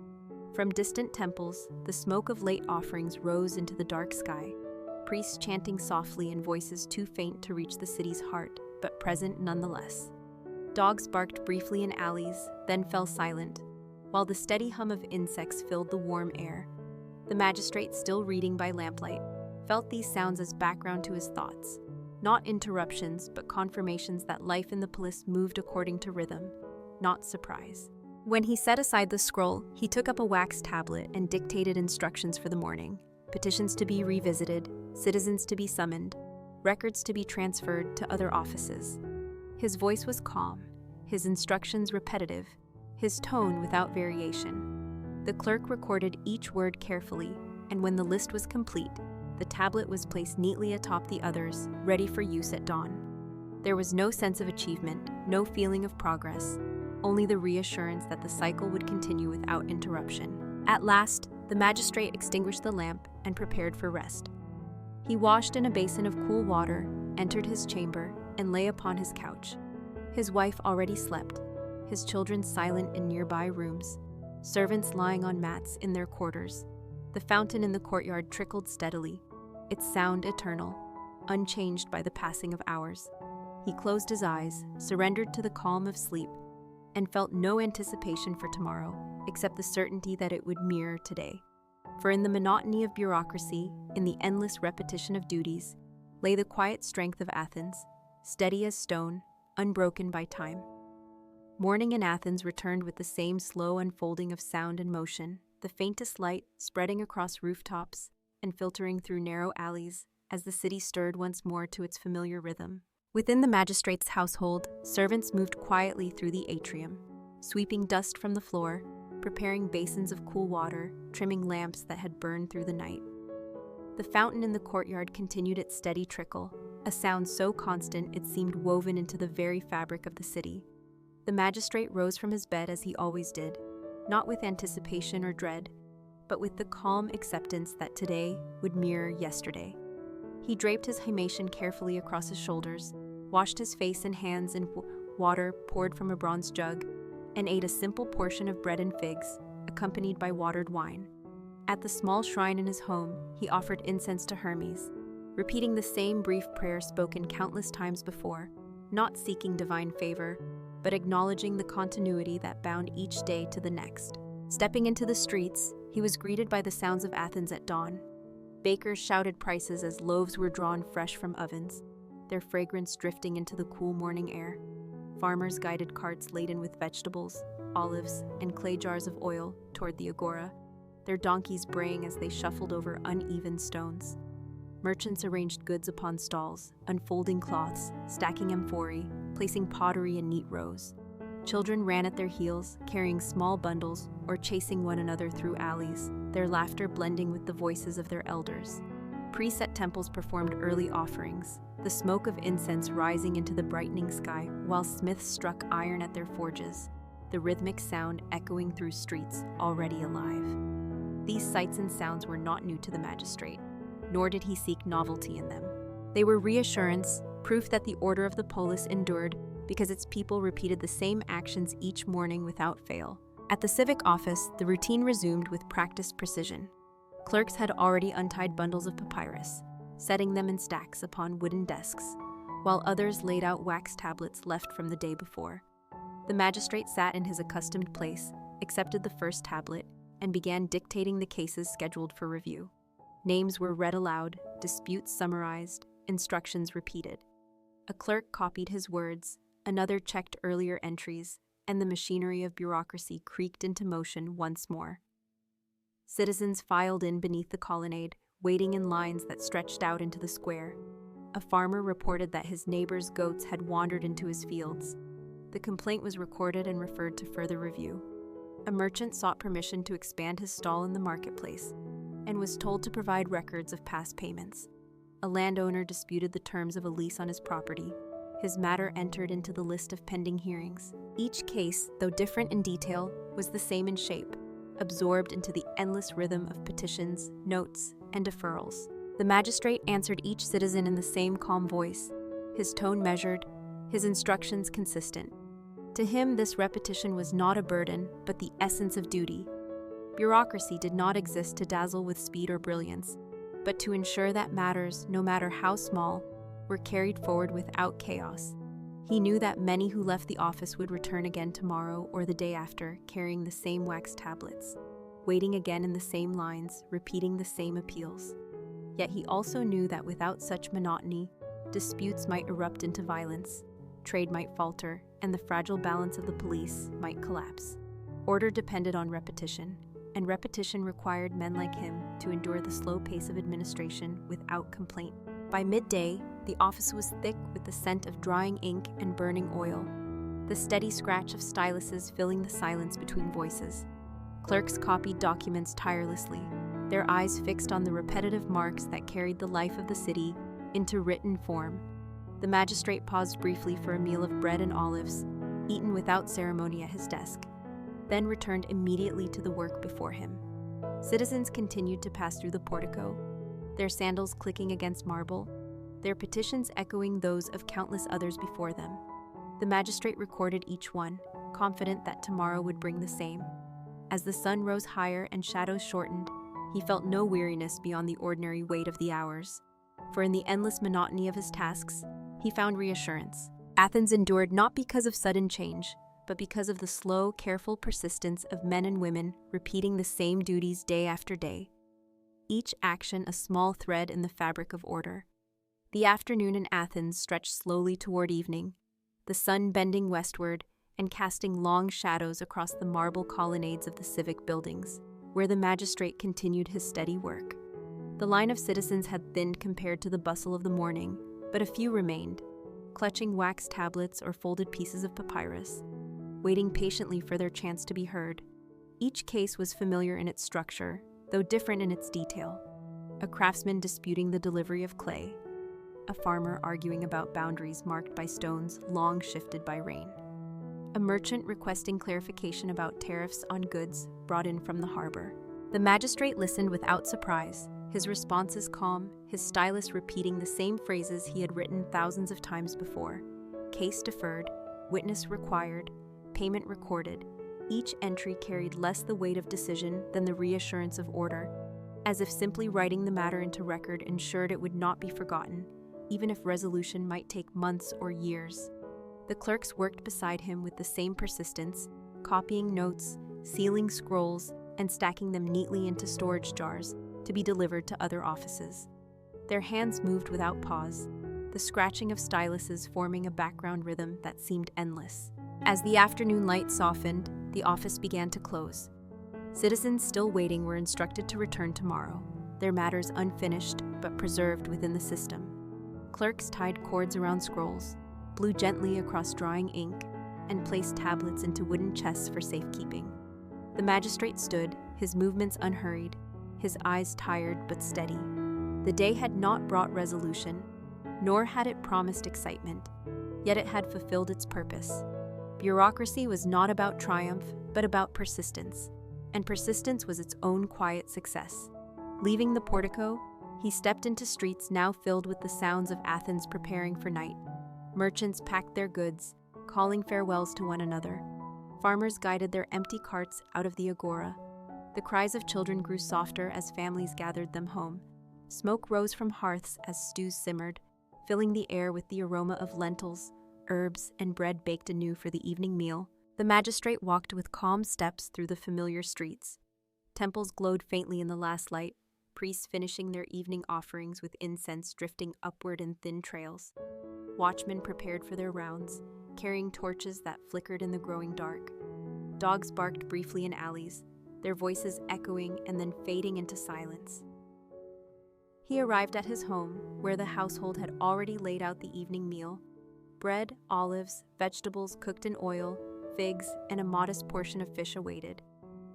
From distant temples, the smoke of late offerings rose into the dark sky, priests chanting softly in voices too faint to reach the city's heart, but present nonetheless. Dogs barked briefly in alleys, then fell silent, while the steady hum of insects filled the warm air. The magistrate, still reading by lamplight, felt these sounds as background to his thoughts, not interruptions, but confirmations that life in the polis moved according to rhythm, not surprise. When he set aside the scroll, he took up a wax tablet and dictated instructions for the morning: petitions to be revisited, citizens to be summoned, records to be transferred to other offices. His voice was calm, his instructions repetitive, his tone without variation. The clerk recorded each word carefully, and when the list was complete, the tablet was placed neatly atop the others, ready for use at dawn. There was no sense of achievement, no feeling of progress, only the reassurance that the cycle would continue without interruption. At last, the magistrate extinguished the lamp and prepared for rest. He washed in a basin of cool water, entered his chamber, and lay upon his couch. His wife already slept, his children silent in nearby rooms, servants lying on mats in their quarters. The fountain in the courtyard trickled steadily, its sound eternal, unchanged by the passing of hours. He closed his eyes, surrendered to the calm of sleep, and felt no anticipation for tomorrow, except the certainty that it would mirror today. For in the monotony of bureaucracy, in the endless repetition of duties, lay the quiet strength of Athens, steady as stone, unbroken by time. Morning in Athens returned with the same slow unfolding of sound and motion, the faintest light spreading across rooftops and filtering through narrow alleys as the city stirred once more to its familiar rhythm. Within the magistrate's household, servants moved quietly through the atrium, sweeping dust from the floor, preparing basins of cool water, trimming lamps that had burned through the night. The fountain in the courtyard continued its steady trickle, a sound so constant it seemed woven into the very fabric of the city. The magistrate rose from his bed as he always did, not with anticipation or dread, but with the calm acceptance that today would mirror yesterday. He draped his himation carefully across his shoulders, washed his face and hands in water poured from a bronze jug, and ate a simple portion of bread and figs, accompanied by watered wine. At the small shrine in his home, he offered incense to Hermes, repeating the same brief prayer spoken countless times before, not seeking divine favor, but acknowledging the continuity that bound each day to the next. Stepping into the streets, he was greeted by the sounds of Athens at dawn. Bakers shouted prices as loaves were drawn fresh from ovens, their fragrance drifting into the cool morning air. Farmers guided carts laden with vegetables, olives, and clay jars of oil toward the agora, their donkeys braying as they shuffled over uneven stones. Merchants arranged goods upon stalls, unfolding cloths, stacking amphorae, placing pottery in neat rows. Children ran at their heels, carrying small bundles or chasing one another through alleys, their laughter blending with the voices of their elders. Preset temples performed early offerings, the smoke of incense rising into the brightening sky while smiths struck iron at their forges, the rhythmic sound echoing through streets already alive. These sights and sounds were not new to the magistrate, nor did he seek novelty in them. They were reassurance, proof that the order of the polis endured because its people repeated the same actions each morning without fail. At the civic office, the routine resumed with practiced precision. Clerks had already untied bundles of papyrus, setting them in stacks upon wooden desks, while others laid out wax tablets left from the day before. The magistrate sat in his accustomed place, accepted the first tablet, and began dictating the cases scheduled for review. Names were read aloud, disputes summarized, instructions repeated. A clerk copied his words, another checked earlier entries, and the machinery of bureaucracy creaked into motion once more. Citizens filed in beneath the colonnade, waiting in lines that stretched out into the square. A farmer reported that his neighbor's goats had wandered into his fields. The complaint was recorded and referred to further review. A merchant sought permission to expand his stall in the marketplace and was told to provide records of past payments. A landowner disputed the terms of a lease on his property. His matter entered into the list of pending hearings. Each case, though different in detail, was the same in shape, absorbed into the endless rhythm of petitions, notes, and deferrals. The magistrate answered each citizen in the same calm voice, his tone measured, his instructions consistent. To him, this repetition was not a burden, but the essence of duty. Bureaucracy did not exist to dazzle with speed or brilliance, but to ensure that matters, no matter how small, were carried forward without chaos. He knew that many who left the office would return again tomorrow or the day after, carrying the same wax tablets. waiting again in the same lines, repeating the same appeals. Yet he also knew that without such monotony, disputes might erupt into violence, trade might falter, and the fragile balance of the police might collapse. Order depended on repetition, and repetition required men like him to endure the slow pace of administration without complaint. By midday, the office was thick with the scent of drying ink and burning oil, the steady scratch of styluses filling the silence between voices. Clerks copied documents tirelessly, their eyes fixed on the repetitive marks that carried the life of the city into written form. The magistrate paused briefly for a meal of bread and olives, eaten without ceremony at his desk, then returned immediately to the work before him. Citizens continued to pass through the portico, their sandals clicking against marble, their petitions echoing those of countless others before them. The magistrate recorded each one, confident that tomorrow would bring the same. As the sun rose higher and shadows shortened, he felt no weariness beyond the ordinary weight of the hours, for in the endless monotony of his tasks, he found reassurance. Athens endured not because of sudden change, but because of the slow, careful persistence of men and women repeating the same duties day after day, each action a small thread in the fabric of order. The afternoon in Athens stretched slowly toward evening, the sun bending westward and casting long shadows across the marble colonnades of the civic buildings, where the magistrate continued his steady work. The line of citizens had thinned compared to the bustle of the morning, but a few remained, clutching wax tablets or folded pieces of papyrus, waiting patiently for their chance to be heard. Each case was familiar in its structure, though different in its detail. A craftsman disputing the delivery of clay, a farmer arguing about boundaries marked by stones long shifted by rain, a merchant requesting clarification about tariffs on goods brought in from the harbor. The magistrate listened without surprise, his responses calm, his stylus repeating the same phrases he had written thousands of times before. Case deferred, witness required, payment recorded. Each entry carried less the weight of decision than the reassurance of order, as if simply writing the matter into record ensured it would not be forgotten, even if resolution might take months or years. The clerks worked beside him with the same persistence, copying notes, sealing scrolls, and stacking them neatly into storage jars to be delivered to other offices. Their hands moved without pause, the scratching of styluses forming a background rhythm that seemed endless. As the afternoon light softened, the office began to close. Citizens still waiting were instructed to return tomorrow, their matters unfinished but preserved within the system. Clerks tied cords around scrolls, blew gently across drying ink, and placed tablets into wooden chests for safekeeping. The magistrate stood, his movements unhurried, his eyes tired but steady. The day had not brought resolution, nor had it promised excitement, yet it had fulfilled its purpose. Bureaucracy was not about triumph, but about persistence, and persistence was its own quiet success. Leaving the portico, he stepped into streets now filled with the sounds of Athens preparing for night. Merchants packed their goods, calling farewells to one another. Farmers guided their empty carts out of the agora. The cries of children grew softer as families gathered them home. Smoke rose from hearths as stews simmered, filling the air with the aroma of lentils, herbs, and bread baked anew for the evening meal. The magistrate walked with calm steps through the familiar streets. Temples glowed faintly in the last light, priests finishing their evening offerings with incense drifting upward in thin trails. Watchmen prepared for their rounds, carrying torches that flickered in the growing dark. Dogs barked briefly in alleys, their voices echoing and then fading into silence. He arrived at his home, where the household had already laid out the evening meal. Bread, olives, vegetables cooked in oil, figs, and a modest portion of fish awaited.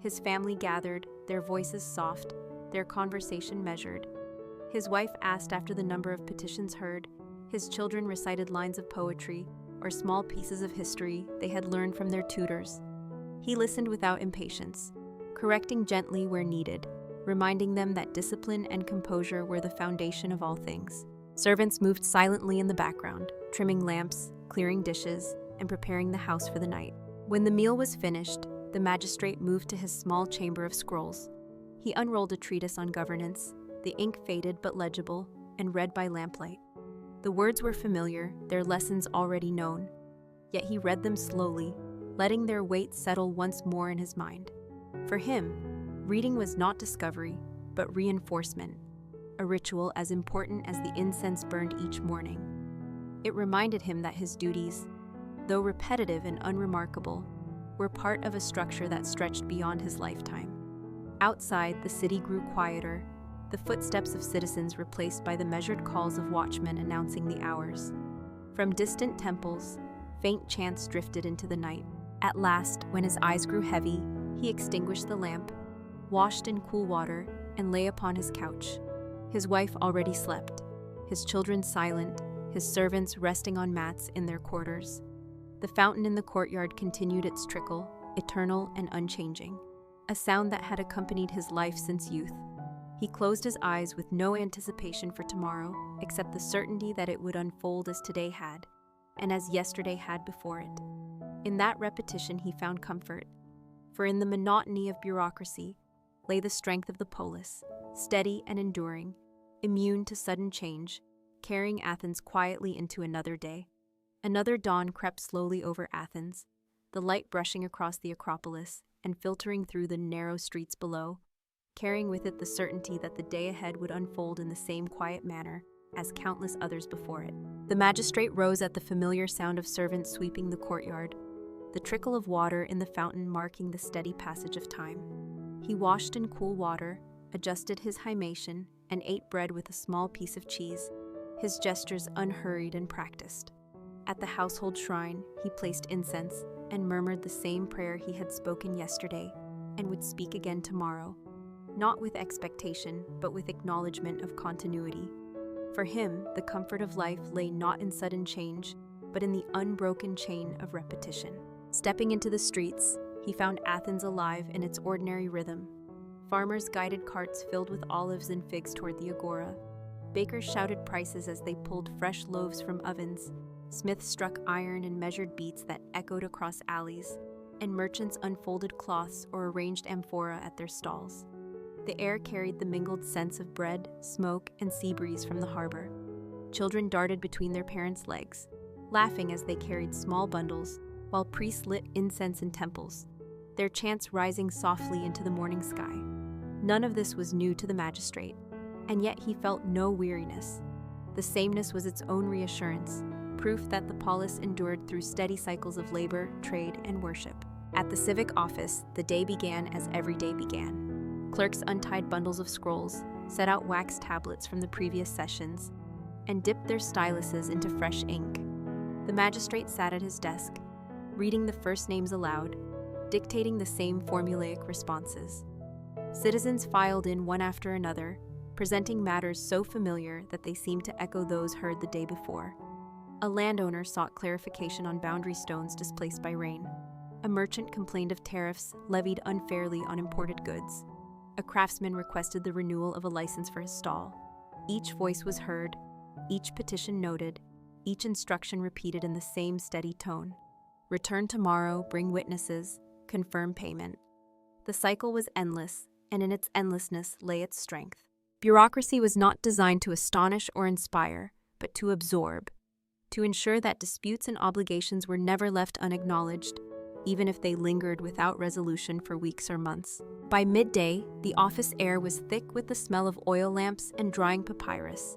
His family gathered, their voices soft, their conversation measured. His wife asked after the number of petitions heard. His children recited lines of poetry or small pieces of history they had learned from their tutors. He listened without impatience, correcting gently where needed, reminding them that discipline and composure were the foundation of all things. Servants moved silently in the background, trimming lamps, clearing dishes, and preparing the house for the night. When the meal was finished, the magistrate moved to his small chamber of scrolls. He unrolled a treatise on governance, the ink faded but legible, and read by lamplight. The words were familiar, their lessons already known, yet he read them slowly, letting their weight settle once more in his mind. For him, Reading was not discovery, but reinforcement, a ritual as important as the incense burned each morning. It reminded him that his duties, though repetitive and unremarkable, were part of a structure that stretched beyond his lifetime. Outside, the city grew quieter, the footsteps of citizens replaced by the measured calls of watchmen announcing the hours. From distant temples, faint chants drifted into the night. At last, when his eyes grew heavy, he extinguished the lamp, washed in cool water, and lay upon his couch. His wife already slept, his children silent, his servants resting on mats in their quarters. The fountain in the courtyard continued its trickle, eternal and unchanging, a sound that had accompanied his life since youth. He closed his eyes with no anticipation for tomorrow, except the certainty that it would unfold as today had, and as yesterday had before it. In that repetition he found comfort, for in the monotony of bureaucracy lay the strength of the polis, steady and enduring, immune to sudden change, carrying Athens quietly into another day. Another dawn crept slowly over Athens, the light brushing across the Acropolis and filtering through the narrow streets below, carrying with it the certainty that the day ahead would unfold in the same quiet manner as countless others before it. The magistrate rose at the familiar sound of servants sweeping the courtyard, the trickle of water in the fountain marking the steady passage of time. He washed in cool water, adjusted his hymation, and ate bread with a small piece of cheese, his gestures unhurried and practiced. At the household shrine, he placed incense and murmured the same prayer he had spoken yesterday and would speak again tomorrow, not with expectation, but with acknowledgement of continuity. For him, the comfort of life lay not in sudden change, but in the unbroken chain of repetition. Stepping into the streets, he found Athens alive in its ordinary rhythm. Farmers guided carts filled with olives and figs toward the agora. Bakers shouted prices as they pulled fresh loaves from ovens. Smiths struck iron and measured beats that echoed across alleys, and merchants unfolded cloths or arranged amphora at their stalls. The air carried the mingled scents of bread, smoke, and sea breeze from the harbor. Children darted between their parents' legs, laughing as they carried small bundles, while priests lit incense in temples, their chants rising softly into the morning sky. None of this was new to the magistrate, and yet he felt no weariness. The sameness was its own reassurance, proof that the polis endured through steady cycles of labor, trade, and worship. At the civic office, the day began as every day began. Clerks untied bundles of scrolls, set out wax tablets from the previous sessions, and dipped their styluses into fresh ink. The magistrate sat at his desk, reading the first names aloud, dictating the same formulaic responses. Citizens filed in one after another, presenting matters so familiar that they seemed to echo those heard the day before. A landowner sought clarification on boundary stones displaced by rain. A merchant complained of tariffs levied unfairly on imported goods. A craftsman requested the renewal of a license for his stall. Each voice was heard, each petition noted, each instruction repeated in the same steady tone. Return tomorrow, bring witnesses, confirm payment. The cycle was endless, and in its endlessness lay its strength. Bureaucracy was not designed to astonish or inspire, but to absorb, to ensure that disputes and obligations were never left unacknowledged, even if they lingered without resolution for weeks or months. By midday, the office air was thick with the smell of oil lamps and drying papyrus,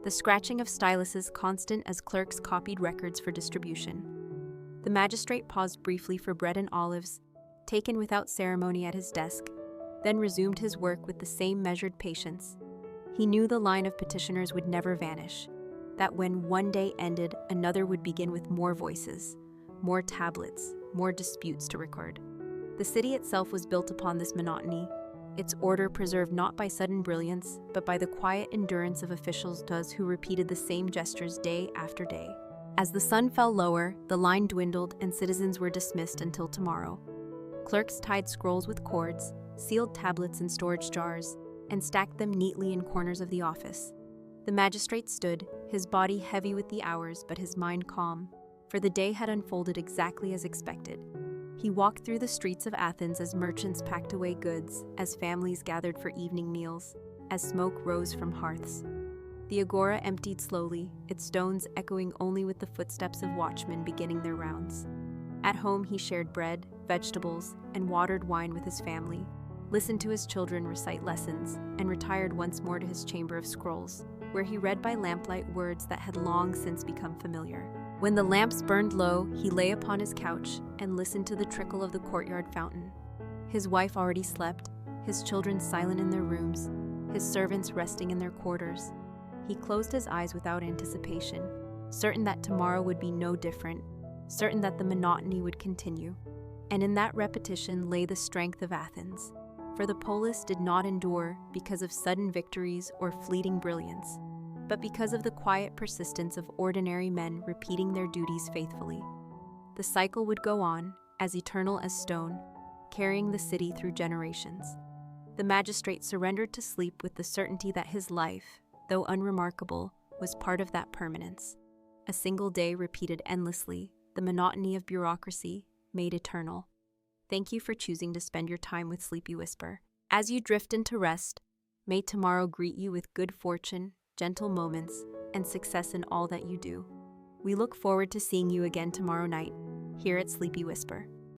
the scratching of styluses constant as clerks copied records for distribution. The magistrate paused briefly for bread and olives, taken without ceremony at his desk, then resumed his work with the same measured patience. He knew the line of petitioners would never vanish, that when one day ended, another would begin with more voices, more tablets, more disputes to record. The city itself was built upon this monotony, its order preserved not by sudden brilliance, but by the quiet endurance of officials who repeated the same gestures day after day. As the sun fell lower, the line dwindled and citizens were dismissed until tomorrow. Clerks tied scrolls with cords, sealed tablets in storage jars, and stacked them neatly in corners of the office. The magistrate stood, his body heavy with the hours but his mind calm, for the day had unfolded exactly as expected. He walked through the streets of Athens as merchants packed away goods, as families gathered for evening meals, as smoke rose from hearths. The agora emptied slowly, its stones echoing only with the footsteps of watchmen beginning their rounds. At home he shared bread, vegetables, and watered wine with his family, listened to his children recite lessons, and retired once more to his chamber of scrolls, where he read by lamplight words that had long since become familiar. When the lamps burned low, he lay upon his couch and listened to the trickle of the courtyard fountain. His wife already slept, his children silent in their rooms, his servants resting in their quarters. He closed his eyes without anticipation, certain that tomorrow would be no different, certain that the monotony would continue. And in that repetition lay the strength of Athens. For the polis did not endure because of sudden victories or fleeting brilliance, but because of the quiet persistence of ordinary men repeating their duties faithfully. The cycle would go on, as eternal as stone, carrying the city through generations. The magistrate surrendered to sleep with the certainty that his life, though unremarkable, was part of that permanence. A single day repeated endlessly, the monotony of bureaucracy, made eternal. Thank you for choosing to spend your time with Sleepy Whisper. As you drift into rest, may tomorrow greet you with good fortune, gentle moments, and success in all that you do. We look forward to seeing you again tomorrow night, here at Sleepy Whisper.